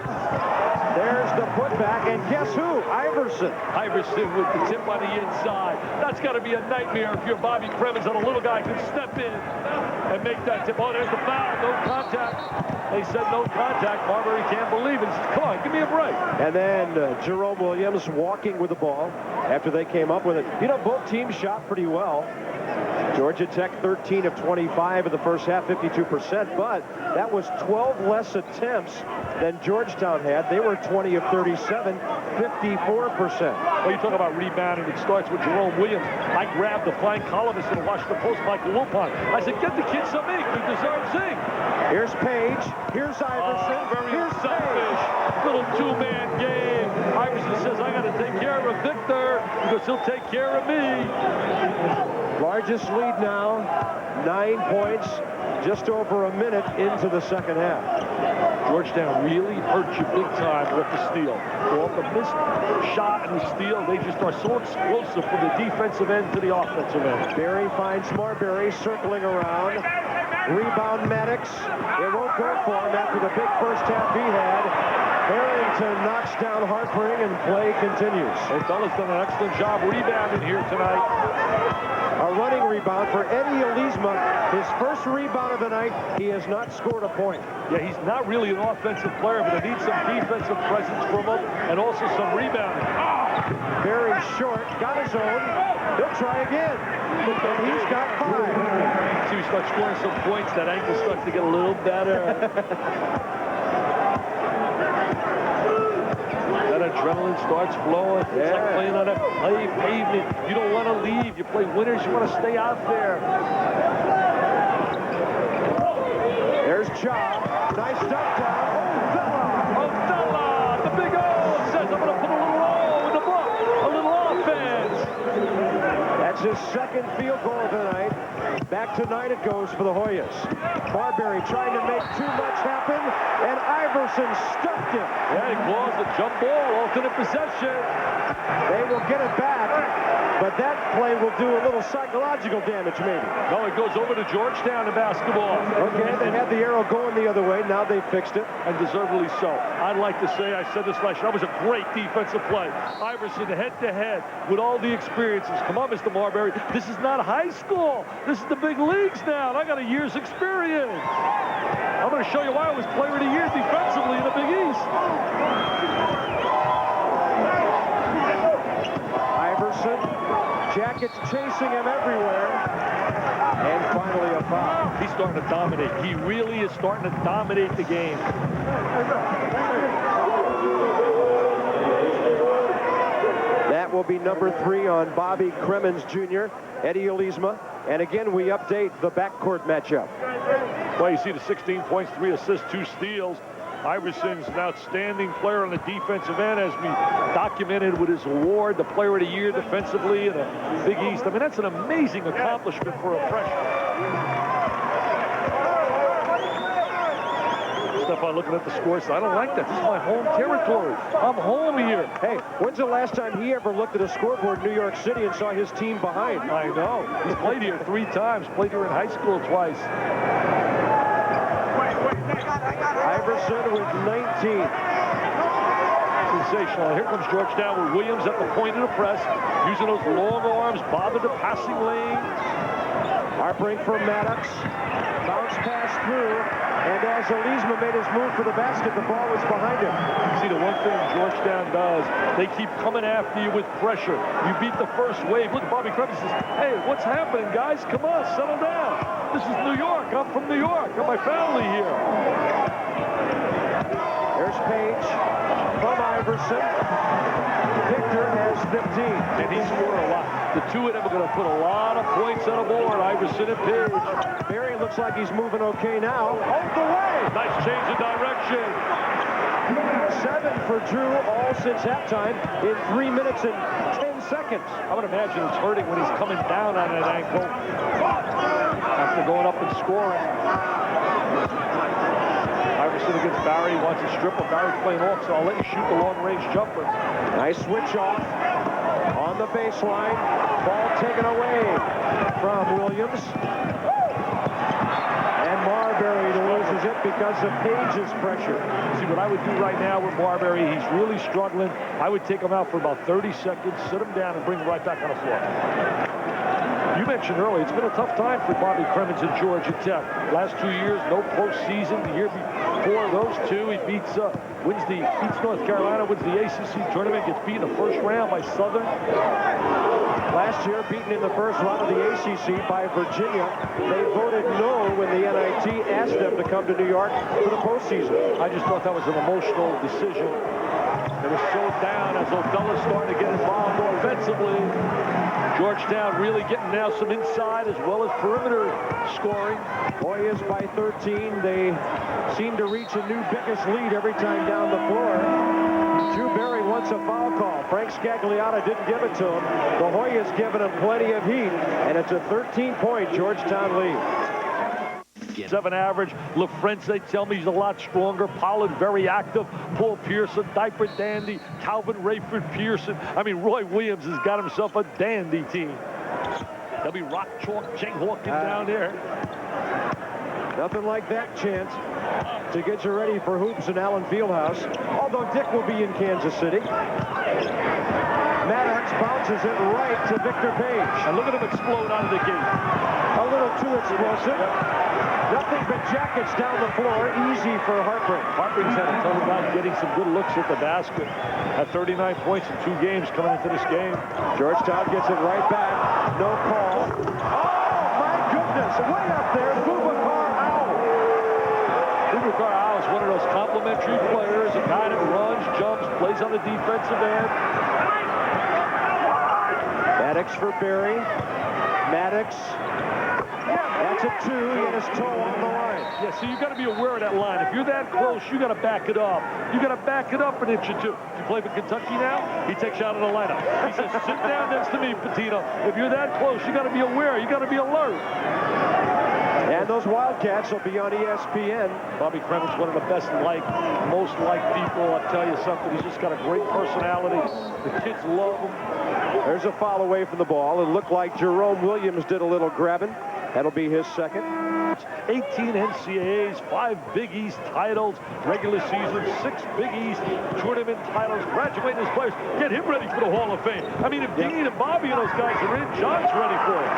There's the putback, and guess who? Iverson. Iverson with the tip on the inside. That's got to be a nightmare if you're Bobby Cremins and a little guy can step in and make that tip. Oh, there's the foul. No contact. They said no contact. Marbury can't believe it. He says, come on, give me a break. And then Jerome Williams walking with the ball after they came up with it. You know, both teams shot pretty well. Georgia Tech 13 of 25 in the first half, 52%, but that was 12 less attempts than Georgetown had. They were 20 of 37, 54%. Well, you talk about rebounding. It starts with Jerome Williams. I grabbed the flying columnist in the Washington Post, Michael Wilpon. I said, get the kid some ink. He deserves ink. Here's Page. Here's Iverson. Very Here's selfish. Page. Little two-man game. Iverson says, I got to take care of Victor because he'll take care of me. Largest lead now, 9 points, just over a minute into the second half. Georgetown really hurt you big time with the steal. Off the missed shot and the steal, they just are so explosive from the defensive end to the offensive end. Barry finds Marbury circling around. Rebound Maddox. It won't go for him after the big first half he had. Harrington knocks down Harpering and play continues. O'Donnell's done an excellent job rebounding here tonight. A running rebound for Eddie Elizma. His first rebound of the night. He has not scored a point. Yeah, he's not really an offensive player, but he needs some defensive presence from him and also some rebounding. Very short. Got his own. He'll try again. And he's got 5. See, we start scoring some points. That ankle starts to get a little better. That adrenaline starts flowing. It's like playing on a pavement. You don't want to leave. You play winners. You want to stay out there. There's Ja. Nice duck down. O'Della, the big O, says, I'm going to put a little O in the book. A little offense. That's his second field goal of the night. Back to 9 it goes for the Hoyas. Marbury trying to make too much happen, and Iverson stuffed him. Yeah, he calls the jump ball, alternate possession. They will get it back, but that play will do a little psychological damage, maybe. No, it goes over to Georgetown in basketball. Okay, they had the arrow going the other way. Now they fixed it. And deservedly so. I'd like to say, I said this last year, that was a great defensive play. Iverson head-to-head with all the experiences. Come on, Mr. Marbury. This is not high school. This is the big leagues now, and I got a year's experience. I'm going to show you why I was player of the year defensively in the Big East. Iverson, Jackets chasing him everywhere. And finally a foul. He's starting to dominate. He really is starting to dominate the game. That will be number 3 on Bobby Cremins Jr., Eddie Olizma. And again, we update the backcourt matchup. Well, you see the 16 points, 3 assists, 2 steals. Iverson's an outstanding player on the defensive end, as we documented with his award, the player of the year defensively in the Big East. I mean, that's an amazing accomplishment for a freshman. Stephon looking at the scores. I don't like that. This is my home territory. I'm home here. Hey, when's the last time he ever looked at a scoreboard in New York City and saw his team behind? I know. He's played here 3 times. Played here in high school twice. Iverson with 19. Sensational. Here comes Georgetown with Williams at the point of the press, using those long arms, bobbing the passing lane. Harpering for Maddox. Bounce pass through. And as Olizma made his move for the basket, the ball was behind him. See, the one thing Georgetown does, they keep coming after you with pressure. You beat the first wave. Look, Bobby Cremins says, hey, what's happening, guys? Come on, settle down. This is New York. I'm from New York. Got my family here. There's Page from Iverson. Victor has 15. And he scored a lot. The two of them are going to put a lot of points on the board, Iverson and Page. Barry looks like he's moving okay now. Out the way! Nice change of direction. 7 for Drew, all since halftime, in 3 minutes and 10 seconds. I would imagine it's hurting when he's coming down on that ankle after going up and scoring. Iverson against Barry. He wants to strip him. Barry's playing off, so I'll let you shoot the long-range jumper. Nice switch off on the baseline. Ball taken away from Williams. And Marbury loses it because of Page's pressure. See, what I would do right now with Marbury, he's really struggling. I would take him out for about 30 seconds, sit him down, and bring him right back on the floor. You mentioned earlier, it's been a tough time for Bobby Cremins at Georgia Tech. Last 2 years, no postseason. The year before those 2, he beats North Carolina, wins the ACC tournament, gets beat in the first round by Southern. Last year, beaten in the first round of the ACC by Virginia. They voted no when the NIT asked them to come to New York for the postseason. I just thought that was an emotional decision. They were so down as O'Della started to get involved offensively. Georgetown really getting now some inside as well as perimeter scoring. Hoyas by 13. They seem to reach a new biggest lead every time down the floor. Drew Barry wants a foul call. Frank Scagliotta didn't give it to him. The Hoyas giving him plenty of heat, and it's a 13-point Georgetown lead. 7 average. LaFrance, they tell me he's a lot stronger. Pollard, very active. Paul Pearson, diaper dandy. Calvin Rayford Pearson. I mean, Roy Williams has got himself a dandy team. They'll be rock chalk Jayhawking down there. Nothing like that chance to get you ready for hoops in Allen Fieldhouse. Although Dick will be in Kansas City. Maddox bounces it right to Victor Page. And look at him explode out of the gate. A little too explosive. Nothing but jackets down the floor. Easy for Harper. Harper's had a ton of time getting some good looks at the basket. At 39 points in 2 games coming into this game. Georgetown gets it right back. No call. Oh, my goodness. Way up there. Boubacar Owl. Boubacar Owl is one of those complimentary players. A guy that runs, jumps, plays on the defensive end. Maddox for Barry. Maddox. That's a 2. He had his toe on the line. Yeah, so you got to be aware of that line. If you're that close, you got to back it up. You got to back it up an inch or two. If you play for Kentucky now, he takes you out of the lineup. He says, sit down next to me, Patino. If you're that close, you got to be aware. You got to be alert. And those Wildcats will be on ESPN. Bobby Kremen's one of the best most liked people. I'll tell you something. He's just got a great personality. The kids love him. There's a foul away from the ball. It looked like Jerome Williams did a little grabbing. That'll be his second. 18 NCAAs, 5 Big East titles, regular season, 6 Big East tournament titles, graduating as players. Get him ready for the Hall of Fame. I mean, if Dean and Bobby and those guys are in, John's ready for it.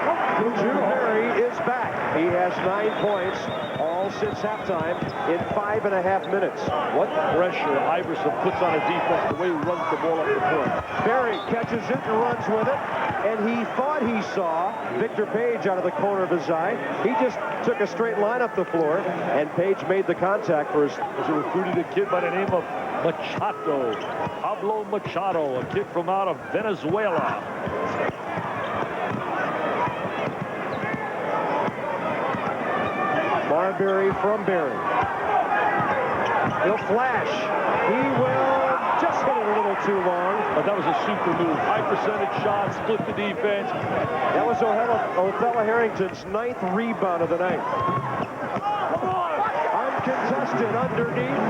Drew Harry is back. He has 9 points, all since halftime, in 5.5 minutes. What pressure Iverson puts on a defense, the way he runs the ball up the court. Barry catches it and runs with it, and he thought he saw Victor Page out of the corner of his eye. He just took a straight line up the floor, and Page made the contact for his. Was recruited a kid by the name of Machado, Pablo Machado, a kid from out of Venezuela. Marbury from Barry. He'll flash. He will just hit it a little too long. But that was a super move. High percentage shot, split the defense. That was Othello Harrington's 9th rebound of the night. Uncontested underneath,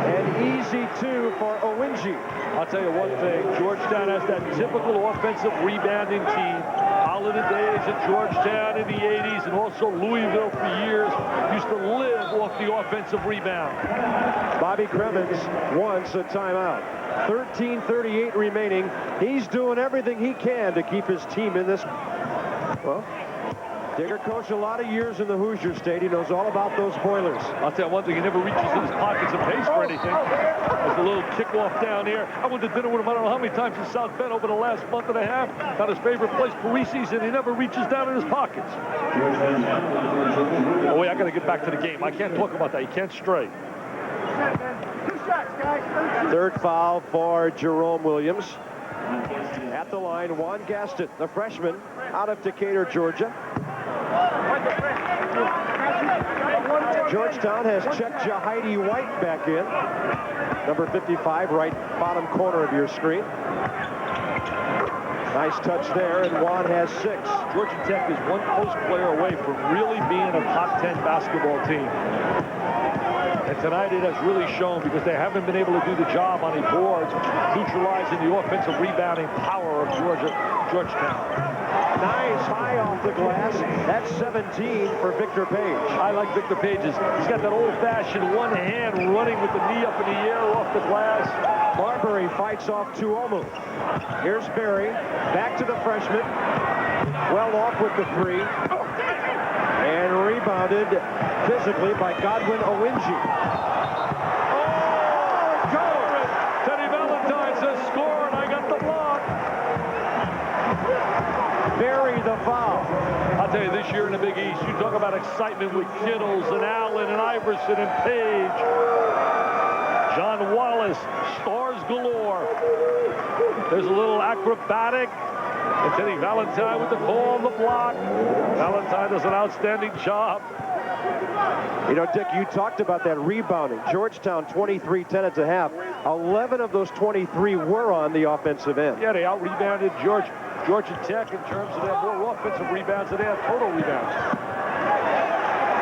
and easy 2 for Owinji. I'll tell you one thing. Georgetown has that typical offensive rebounding team. Holiday days at Georgetown in the 80s, and also Louisville for years used to live off the offensive rebound. Bobby Kremens wants a timeout. 13:38 remaining. He's doing everything he can to keep his team in this. Well, Digger coached a lot of years in the Hoosier State. He knows all about those Boilers. I'll tell you one thing, he never reaches in his pockets and pays for anything. There's a little kickoff down here. I went to dinner with him, I don't know how many times in South Bend over the last month and a half. Not his favorite place, preseason. He never reaches down in his pockets. Oh, wait, I got to get back to the game. I can't talk about that. You can't stray. 3rd foul for Jerome Williams. At the line, Juan Gaston, the freshman, out of Decatur, Georgia. Georgetown has checked Jahidi White back in. Number 55, right bottom corner of your screen. Nice touch there, and Juan has 6. Georgia Tech is one post player away from really being a top 10 basketball team. And tonight it has really shown, because they haven't been able to do the job on the boards, neutralizing the offensive rebounding power of Georgetown. Nice high off the glass. That's 17 for Victor Page. I like Victor Page's. He's got that old-fashioned one hand running with the knee up in the air off the glass. Marbury fights off Tuomu. Here's Barry. Back to the freshman. Well off with the 3. And rebounded physically by Godwin Owinji. Oh, go! Teddy Valentine says score, and I got the block. Barry the foul. I'll tell you, this year in the Big East, you talk about excitement with Kittles and Allen and Iverson and Page. John Wallace, stars galore. There's a little acrobatic. And Teddy Valentine with the call on the block. Valentine does an outstanding job. You know, Dick, you talked about that rebounding. Georgetown 23-10 at the half. 11 of those 23 were on the offensive end. Yeah, they out-rebounded Georgia Tech in terms of their more offensive rebounds than they have total rebounds.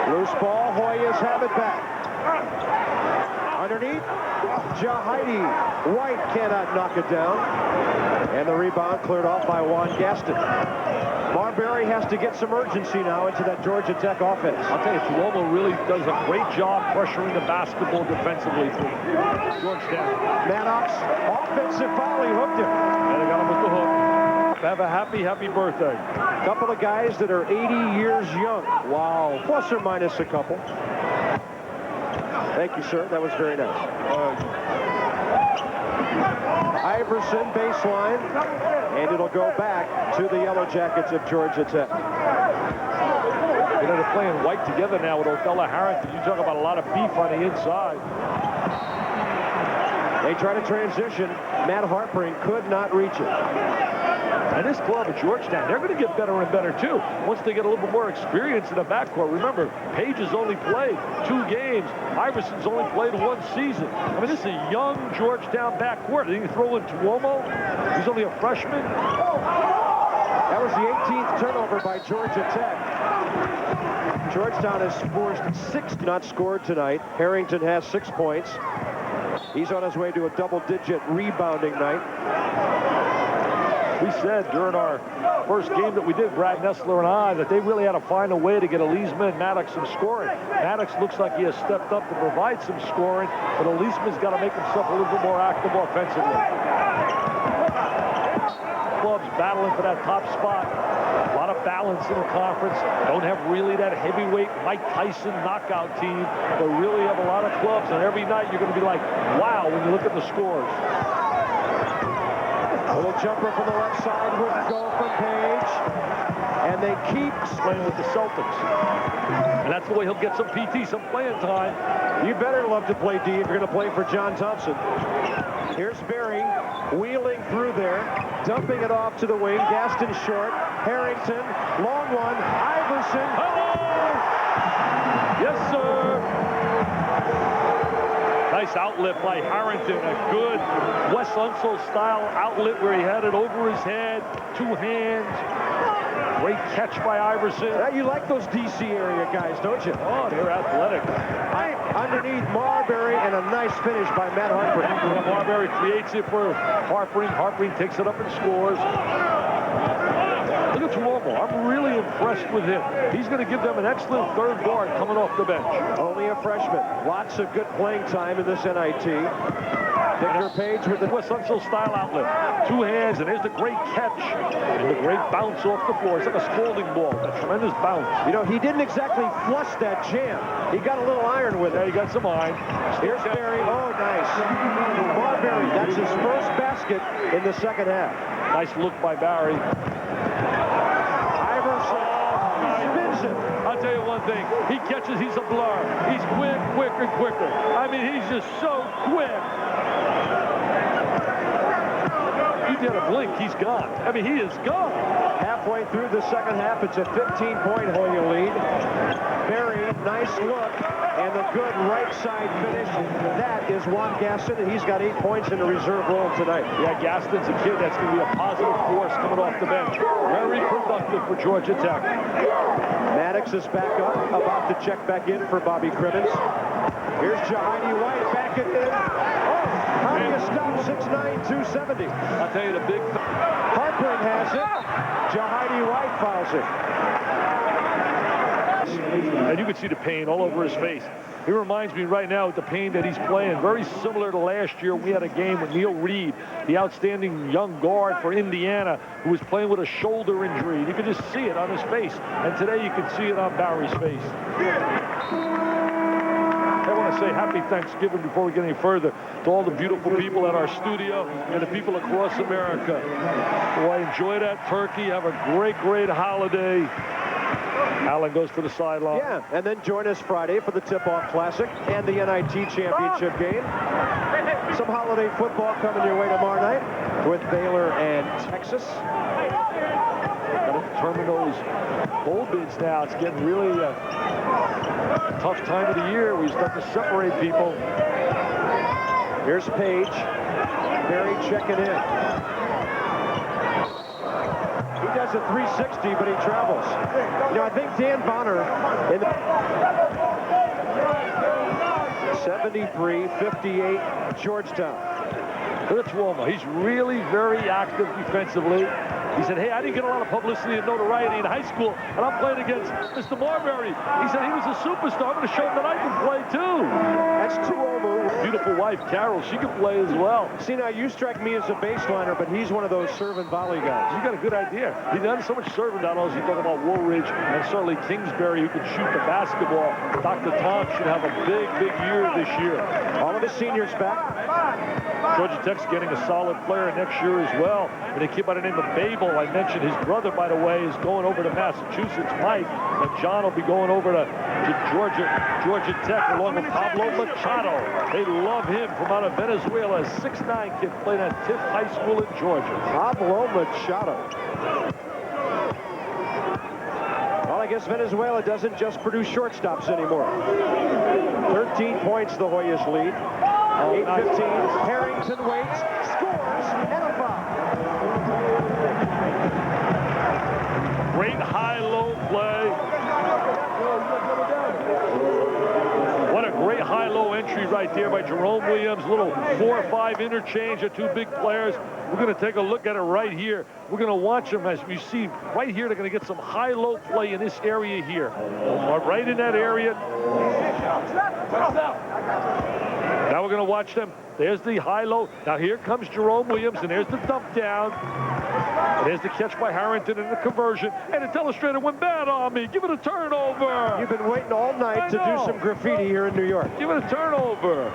Loose ball, Hoyas have it back. Underneath, Jahidi White cannot knock it down. And the rebound cleared off by Juan Gaston. Marbury has to get some urgency now into that Georgia Tech offense. I'll tell you, Tuomo really does a great job pressuring the basketball defensively for Georgetown. Maddox, offensive foul, he hooked him. And they got him with the hook. Have a happy, happy birthday. A couple of guys that are 80 years young. Wow. Plus or minus a couple. Thank you, sir. That was very nice. Iverson baseline, and it'll go back to the Yellow Jackets of Georgia Tech. You know, they're playing white together now with Othello Harrington. You talk about a lot of beef on the inside. They try to transition. Matt Harpering could not reach it. And this club at Georgetown, they're going to get better and better, too, once they get a little bit more experience in the backcourt. Remember, Page has only played 2 games. Iverson's only played 1 season. I mean, this is a young Georgetown backcourt. Then you throw in Tuomo. He's only a freshman. That was the 18th turnover by Georgia Tech. Georgetown has forced 6 not scored tonight. Harrington has 6 points. He's on his way to a double-digit rebounding night. We said during our first game that we did, Brad Nessler and I, that they really had to find a way to get Eliasman and Maddox some scoring. Maddox looks like he has stepped up to provide some scoring, but Eliasman's got to make himself a little bit more active offensively. Clubs battling for that top spot. A lot of balance in the conference. Don't have really that heavyweight Mike Tyson knockout team, but really have a lot of clubs, and every night you're going to be like, wow, when you look at the scores. A little jumper from the left side wouldn't go from Page. And they keep playing with the Celtics. And that's the way he'll get some PT, some playing time. You better love to play D if you're going to play for John Thompson. Here's Barry wheeling through there, dumping it off to the wing. Gaston short. Harrington, long one. Iverson. Hello! Yes, sir. Nice outlet by Harrington. A good Wes Unseld style outlet where he had it over his head, 2 hands. Great catch by Iverson. Now you like those DC area guys, don't you? Oh, they're athletic. Underneath Marbury, and a nice finish by Matt Harpering. Marbury creates it for Harpering. Harpering takes it up and scores. Look at Tuomo. I'm really impressed with him. He's going to give them an excellent third guard coming off the bench. Only a freshman. Lots of good playing time in this NIT. Victor Page with the Wes Unseld style outlet. 2 hands, and there's the great catch. And the great bounce off the floor. It's like a Spalding ball. A tremendous bounce. You know, he didn't exactly flush that jam. He got a little iron with it. Yeah, he got some iron. Here's Barry. Oh, nice. Marbury, that's his first basket in the second half. Nice look by Barry. Iverson spins it. I'll tell you one thing. He catches, he's a blur. He's quicker, quicker. I mean, he's just so quick. He did a blink, he's gone. I mean, he is gone. Halfway through the second half, it's a 15-point Hoya lead. Barry, nice look, and the good right side finish. That is Juan Gaston, and he's got 8 points in the reserve role tonight. Yeah, Gaston's a kid that's going to be a positive force coming off the bench. Very productive for Georgia Tech. Maddox is back up, about to check back in for Bobby Crimmins. Here's Jahidi White back it in. Oh, how do you stop 6'9", 270? I'll tell you the big... Harpering has it. Jahidi White fouls it. And you can see the pain all over his face. He reminds me right now with the pain that he's playing, very similar to last year. We had a game with Neil Reed, the outstanding young guard for Indiana, who was playing with a shoulder injury. You could just see it on his face. And today you can see it on Barry's face. I want to say happy Thanksgiving before we get any further to all the beautiful people at our studio and the people across America. Well, enjoy that turkey. Have a great, great holiday. Allen goes to the sideline. Yeah, and then join us Friday for the Tip-Off Classic and the NIT Championship game. Some holiday football coming your way tomorrow night with Baylor and Texas. Got to determine those bowl bids now. It's getting really a tough time of the year. We start to separate people. Here's Page. Barry checking in. He does a 360, but he travels. You know, I think Dan Bonner in the 73-58 Georgetown. Look at Tuomo. He's really very active defensively. He said, hey, I didn't get a lot of publicity and notoriety in high school, and I'm playing against Mr. Marbury. He said he was a superstar. I'm going to show him that I can play, too. That's Tuomo. Beautiful wife, Carol. She can play as well. See, now, you strike me as a baseliner, but he's one of those serve and volley guys. You got a good idea. He done so much serving down as you talk about Woolridge and certainly Kingsbury, who can shoot the basketball. Dr. Tom should have a big, big year this year. All of the seniors back. Georgia Tech's getting a solid player next year as well. And a kid by the name of Babe rival. I mentioned his brother, by the way, is going over to Massachusetts, Mike, and John will be going over to Georgia Tech along with Pablo Machado. They love him from out of Venezuela. 6'9" kid played at Tiff High School in Georgia. Pablo Machado. Well, I guess Venezuela doesn't just produce shortstops anymore. 13 points the Hoyas lead. 8-15. Harrington waits, scores, and a foul. Great high-low play. What a great high-low entry right there by Jerome Williams. Little 4-5 interchange of two big players. We're going to take a look at it right here. We're going to watch them as we see right here. They're going to get some high-low play in this area here. Right in that area. Now we're going to watch them. There's the high-low. Now here comes Jerome Williams, and there's the dump down. And there's the catch by Harrington and the conversion. And the telestrator went bad on me. Give it a turnover. You've been waiting all night to do some graffiti here in New York. Give it a turnover.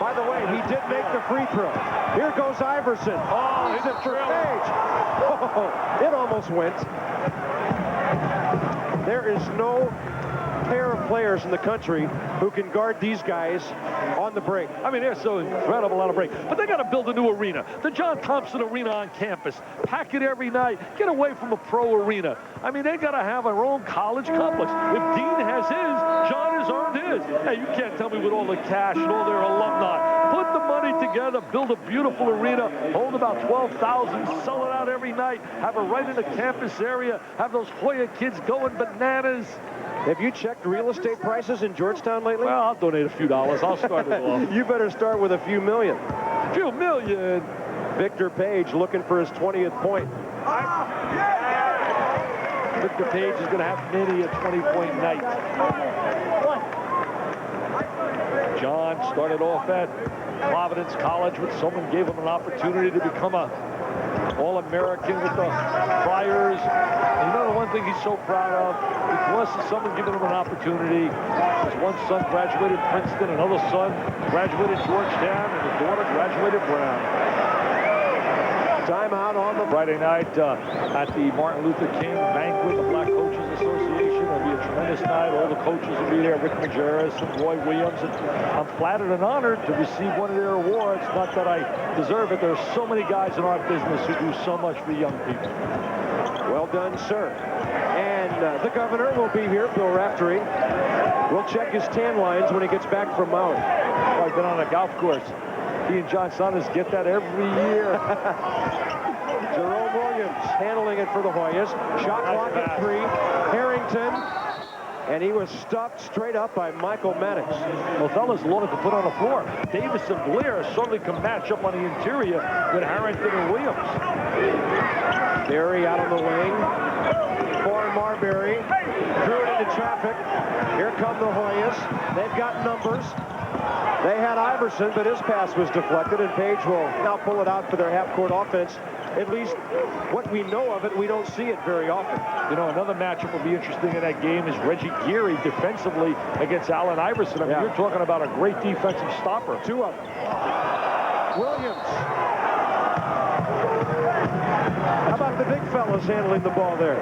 By the way, he did make the free throw. Here goes Iverson. Oh, he's it for Page. Oh, it almost went. There is no pair of players in the country who can guard these guys on the break. I mean, they're so incredible on the break. But they got to build a new arena. The John Thompson Arena on campus. Pack it every night. Get away from a pro arena. I mean, they got to have their own college complex. If Dean has his, John has earned his. Hey, you can't tell me with all the cash and all their alumni. Put the money together, build a beautiful arena, hold about 12,000, sell it out every night, have it right in the campus area, have those Hoya kids going bananas. Have you checked real estate prices in Georgetown lately? Well, I'll donate a few dollars. I'll start it off. You better start with a few million. A few million. Victor Page looking for his 20th point. Victor Page is going to have many a 20-point night. John started off at Providence College when someone gave him an opportunity to become a All-American with the Friars. And you know the one thing he's so proud of? Because of someone giving him an opportunity. His one son graduated Princeton, another son graduated Georgetown, and his daughter graduated Brown. Timeout on the Friday night at the Martin Luther King banquet, the Black Coaches Association. It'll be a tremendous night. All the coaches will be there. Rick Majerus and Roy Williams. And I'm flattered and honored to receive one of their awards. Not that I deserve it. There are so many guys in our business who do so much for young people. Well done, sir. And the governor will be here, Bill Raftery. We'll check his tan lines when he gets back from Maui. Oh, I've been on a golf course. He and John Saunders get that every year. Jerome Williams handling it for the Hoyas. Shot clock at 3. Harrington. And he was stopped straight up by Michael Mannix. Well, fellas, long to put on the floor. Davis and Blair certainly can match up on the interior with Harrington and Williams. Barry out on the wing. For Marbury. Drew it into traffic. Here come the Hoyas. They've got numbers. They had Iverson, but his pass was deflected, and Page will now pull it out for their half-court offense. At least what we know of it, we don't see it very often. You know, another matchup will be interesting in that game is Reggie Geary defensively against Allen Iverson. I mean, you're talking about a great defensive stopper. Two of them. Williams. How about the big fellas handling the ball there?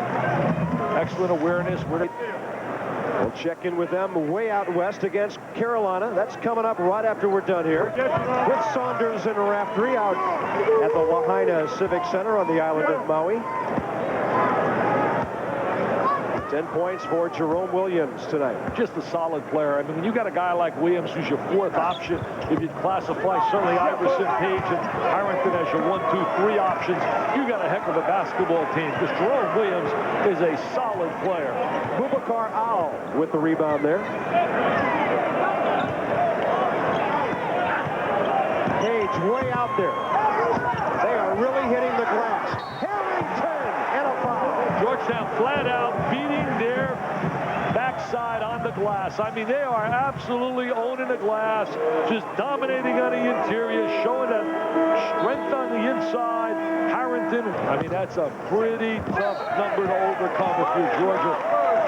Excellent awareness. We'll check in with them way out west against Carolina. That's coming up right after we're done here. With Saunders and Raftery out at the Lahaina Civic Center on the island of Maui. 10 points for Jerome Williams tonight. Just a solid player. I mean, when you got a guy like Williams who's your fourth option, if you classify certainly Iverson, Page, and Harrington as your 1, 2, 3 options, you got a heck of a basketball team because Jerome Williams is a solid player. Boubacar Al with the rebound there. Page way out there. They are really hitting the glass. Harrington and a foul. Georgetown flat out beating their backside on the glass. I mean, they are absolutely owning the glass, just dominating on the interior, showing that strength on the inside. Harrington, I mean, that's a pretty tough number to overcome if you're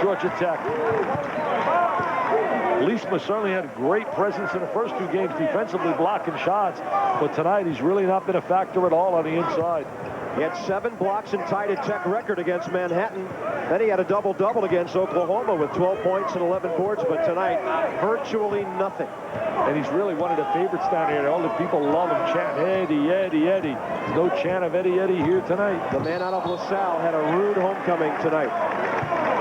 Georgia Tech. Leesma certainly had a great presence in the first 2 games defensively, blocking shots, but tonight he's really not been a factor at all on the inside. He had 7 blocks and tied a Tech record against Manhattan. Then he had a double-double against Oklahoma with 12 points and 11 boards, but tonight, virtually nothing. And he's really one of the favorites down here. All the people love him, chanting, Eddie, Eddie, Eddie. There's no chant of Eddie, Eddie here tonight. The man out of LaSalle had a rude homecoming tonight.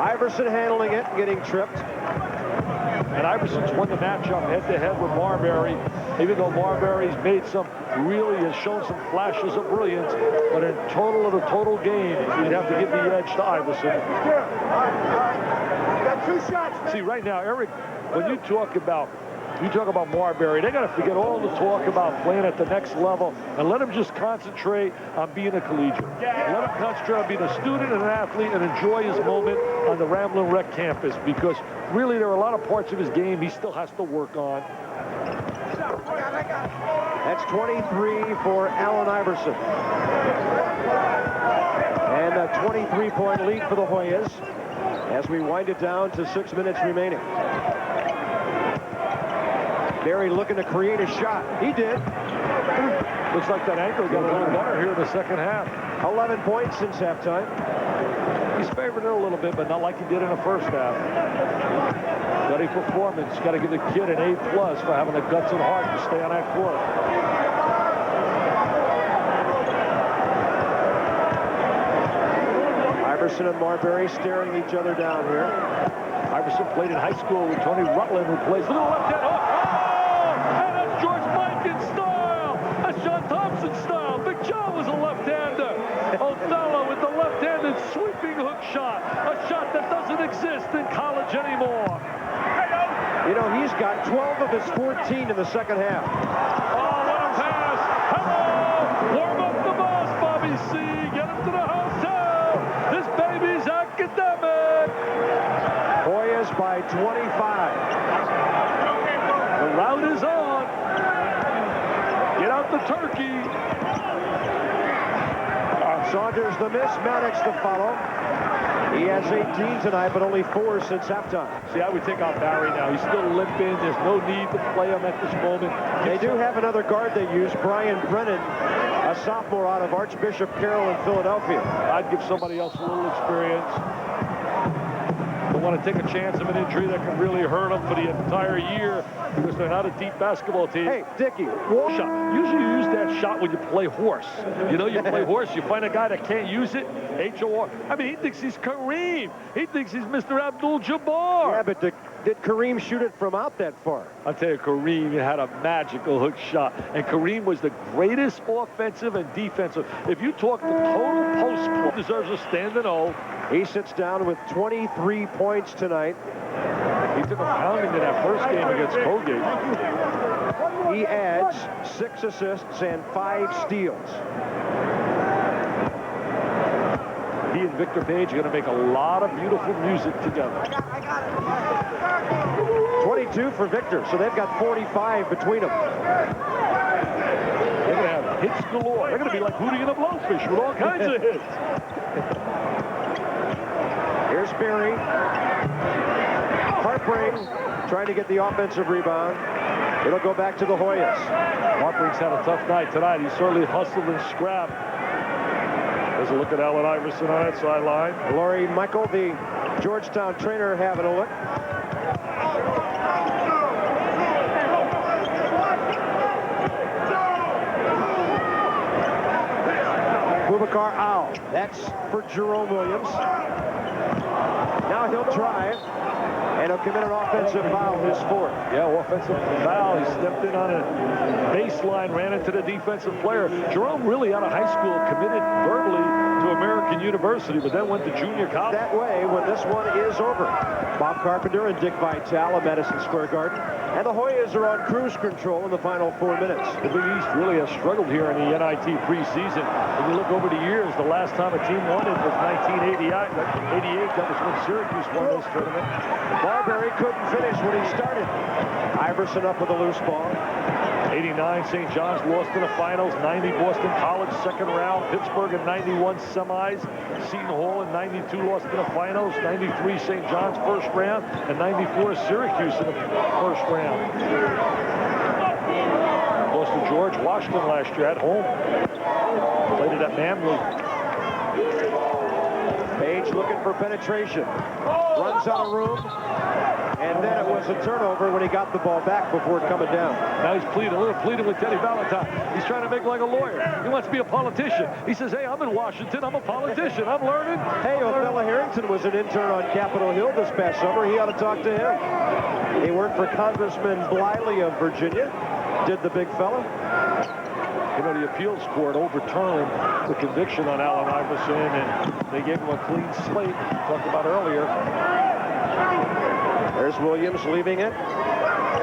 Iverson handling it, getting tripped. And Iverson's won the matchup head-to-head with Marbury, even though Marbury's made has shown some flashes of brilliance, but in total of the total game, you'd have to give the edge to Iverson. See, right now, Eric, when you talk about Marbury, they got to forget all the talk about playing at the next level and let him just concentrate on being a collegiate. Let him concentrate on being a student and an athlete and enjoy his moment on the Ramblin' Rec campus, because really there are a lot of parts of his game he still has to work on. That's 23 for Allen Iverson. And a 23-point lead for the Hoyas as we wind it down to 6 minutes remaining. Barry looking to create a shot. He did. Looks like that ankle got a little better here in the second half. 11 points since halftime. He's favored it a little bit, but not like he did in the first half. Steady performance. Got to give the kid an A+ for having the guts and heart to stay on that court. Iverson and Marbury staring each other down here. Iverson played in high school with Tony Rutland, who plays with the left hand. And that's George Mikan style. That's John Thompson style. Big John was a left-hander. Othello with the left-handed sweeping hook shot. A shot that doesn't exist in college anymore. You know, he's got 12 of his 14 in the second half. Oh, what a pass. Hello. Warm up the boss, Bobby C. Get him to the hotel. This baby's academic. Hoyas by 25. The route is on. Get out the turkey. Saunders the miss, Maddox the follow. He has 18 tonight, but only 4 since halftime. See, I would take out Barry now. He's still limping. There's no need to play him at this moment. They do have another guard they use, Brian Brennan, a sophomore out of Archbishop Carroll in Philadelphia. I'd give somebody else a little experience. Don't want to take a chance of an injury that can really hurt them for the entire year because they're not a deep basketball team. Hey, Dickie, shot. Usually you use that shot when you play horse. You know, you play horse, you find a guy that can't use it, H-O-R. I mean, he thinks he's Kareem. He thinks he's Mr. Abdul-Jabbar. Yeah, but did Kareem shoot it from out that far? I'll tell you, Kareem had a magical hook shot. And Kareem was the greatest offensive and defensive. If you talk the total post play, deserves a standing O. He sits down with 23 points tonight. He took a pounding in that first game against Colgate. He adds 6 assists and 5 steals. He and Victor Page are going to make a lot of beautiful music together. 22 for Victor, so they've got 45 between them. They're going to have hits galore. They're going to be like Hootie and the Blowfish with all kinds of hits. Here's Barry. Harpring trying to get the offensive rebound. It'll go back to the Hoyas. Harpring's had a tough night tonight. He certainly hustled and scrapped. There's a look at Allen Iverson on that sideline. Laurie Michael, the Georgetown trainer, having a look. Boubacar Owl. That's for Jerome Williams. Now he'll drive, and he'll commit an offensive foul, his 4th. Yeah, offensive foul. He stepped in on a baseline, ran into the defensive player. Jerome really out of high school committed verbally to American University, but then went to junior college. That way, when this one is over, Bob Carpenter and Dick Vitale at Madison Square Garden. And the Hoyas are on cruise control in the final 4 minutes. The Big East really has struggled here in the NIT preseason. When you look over the years, the last time a team won it was 1988. That was when Syracuse won this tournament. Marbury couldn't finish when he started. Iverson up with a loose ball. 89, St. John's lost in the finals. 90, Boston College, second round. Pittsburgh in 91, semis. Seton Hall in 92 lost in the finals. 93, St. John's first round. And 94, Syracuse in the first round. Lost to George Washington last year at home. Played it at Manly. Page looking for penetration. Runs out of room. And then it was a turnover when he got the ball back before coming down. Now he's pleading with Teddy Valentine. He's trying to make like a lawyer. He wants to be a politician. He says, hey, I'm in Washington. I'm a politician. I'm learning. Hey, Othello Harrington was an intern on Capitol Hill this past summer. He ought to talk to him. He worked for Congressman Bliley of Virginia. Did the big fella. You know, the appeals court overturned the conviction on Allen Iverson, and they gave him a clean slate. We talked about earlier. There's Williams leaving it.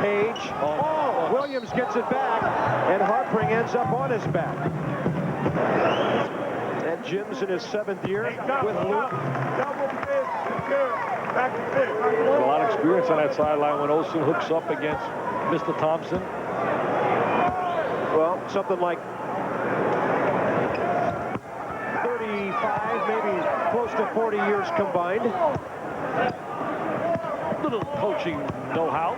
Page. Oh, Williams gets it back, and Harpring ends up on his back. And Jim's in his 7th year with Luke. A lot of experience on that sideline when Olsen hooks up against Mr. Thompson. Well, something like 35, maybe close to 40 years combined. Little coaching know-how.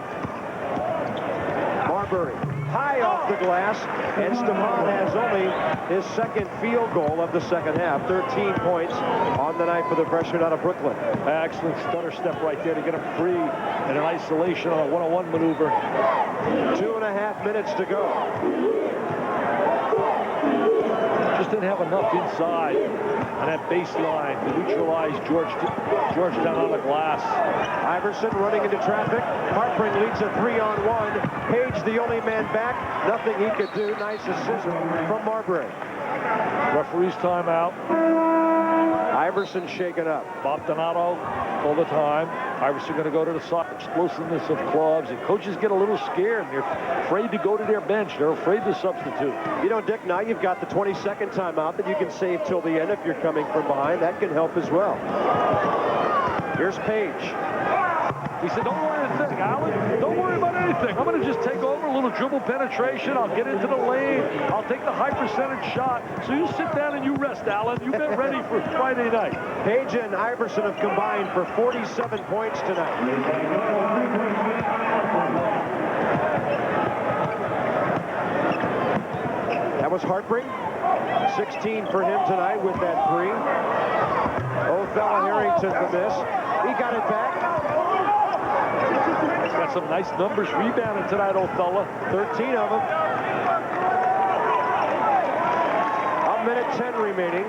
Marbury high off the glass, and Stephon has only his 2nd field goal of the 2nd half. 13 points on the night for the freshman out of Brooklyn. Excellent stutter step right there to get him free in an isolation on a one-on-one maneuver. 2.5 minutes to go. Just didn't have enough inside on that baseline to neutralize Georgetown on the glass. Iverson running into traffic. Harpring leads a 3-on-1. Page the only man back. Nothing he could do. Nice assist from Marbury. Referee's timeout. Iverson shaken up. Bob Donato all the time. Iverson going to go to the side. Explosiveness of clubs. And coaches get a little scared. And they're afraid to go to their bench. They're afraid to substitute. You know, Dick, now you've got the 22nd timeout that you can save till the end if you're coming from behind. That can help as well. Here's Page. He said, don't worry about anything, Allen. Don't worry about anything. I'm going to just take over a little dribble penetration. I'll get into the lane. I'll take the high percentage shot. So you sit down and you rest, Allen. You get ready for Friday night. Page and Iverson have combined for 47 points tonight. That was Harpring. 16 for him tonight with that 3. Othello Harrington the miss. He got it back. He's got some nice numbers rebounding tonight, Othello. 13 of them. 1:10 remaining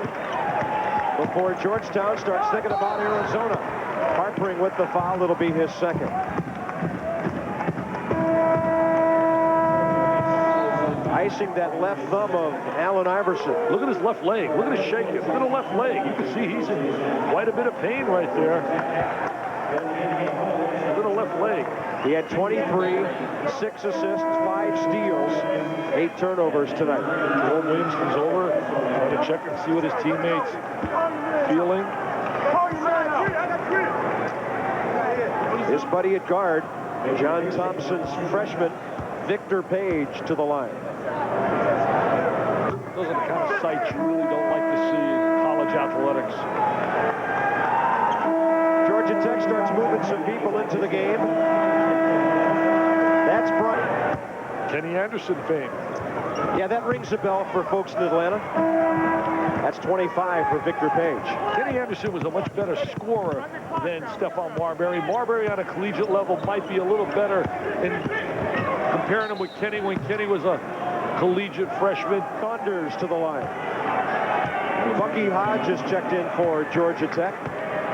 before Georgetown starts thinking about Arizona. Harpring with the foul. It'll be his 2nd. Icing that left thumb of Allen Iverson. Look at his left leg. Look at his shaking. Look at the left leg. You can see he's in quite a bit of pain right there. Look at the left leg. He had 23, 6 assists, 5 steals, 8 turnovers tonight. Jerome Williams comes over, trying to check and see what his teammates feeling. His buddy at guard, John Thompson's freshman, Victor Page, to the line. Those are the kind of sights you really don't like to see in college athletics. Georgia Tech starts moving some people into the game. That's Brian. Kenny Anderson fame. Yeah, that rings a bell for folks in Atlanta. That's 25 for Victor Page. Kenny Anderson was a much better scorer than Stephon Marbury. Marbury on a collegiate level might be a little better in comparing him with Kenny when Kenny was a collegiate freshman. Saunders to the line. Bucky Hodges checked in for Georgia Tech,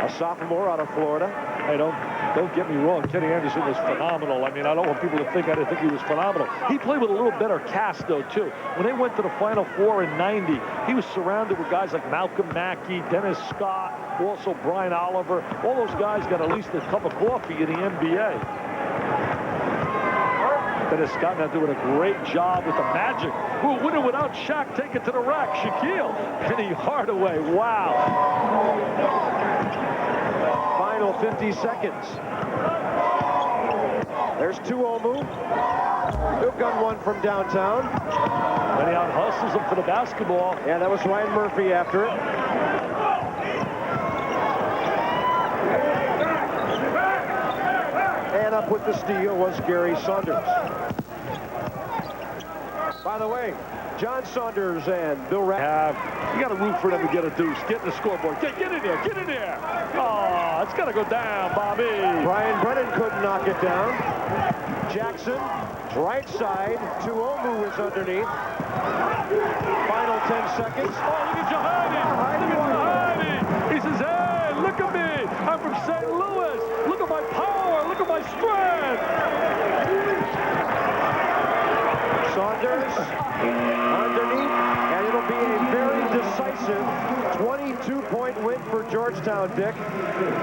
a sophomore out of Florida. Hey, don't get me wrong. Kenny Anderson was phenomenal. I mean, I don't want people to think I didn't think he was phenomenal. He played with a little better cast, though, too. When they went to the Final Four in '90, he was surrounded with guys like Malcolm Mackey, Dennis Scott, also Brian Oliver. All those guys got at least a cup of coffee in the NBA. Dennis Scott now doing a great job with the Magic, who will win it without Shaq. Take it to the rack. Shaquille. Penny Hardaway. Wow. Final 50 seconds. There's Tuomu. He'll gun one from downtown. And he out-hustles him for the basketball. Yeah, that was Ryan Murphy after it. And up with the steal was Gary Saunders. By the way, John Saunders and Bill You got to root for them to get a deuce. Get in the scoreboard. Get in there. Get in there. Oh, it's got to go down, Bobby. Brian Brennan couldn't knock it down. Jackson, right side. Tuomu is underneath. Final 10 seconds. Oh, look at Jahadi. Look at Jahadi. He says, hey, look at me. I'm from St. Louis. Look at my power. Look at my strength. Saunders underneath, and it'll be a very decisive 22-point win for Georgetown, Dick.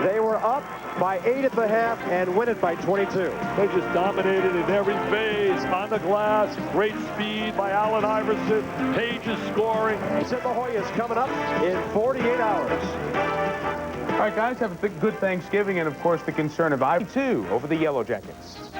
They were up by 8 at the half and win it by 22. They just dominated in every phase. On the glass, great speed by Allen Iverson. Page is scoring. He said the Hoyas coming up in 48 hours. All right, guys, have a good Thanksgiving, and, of course, the concern of I-2 over the Yellow Jackets.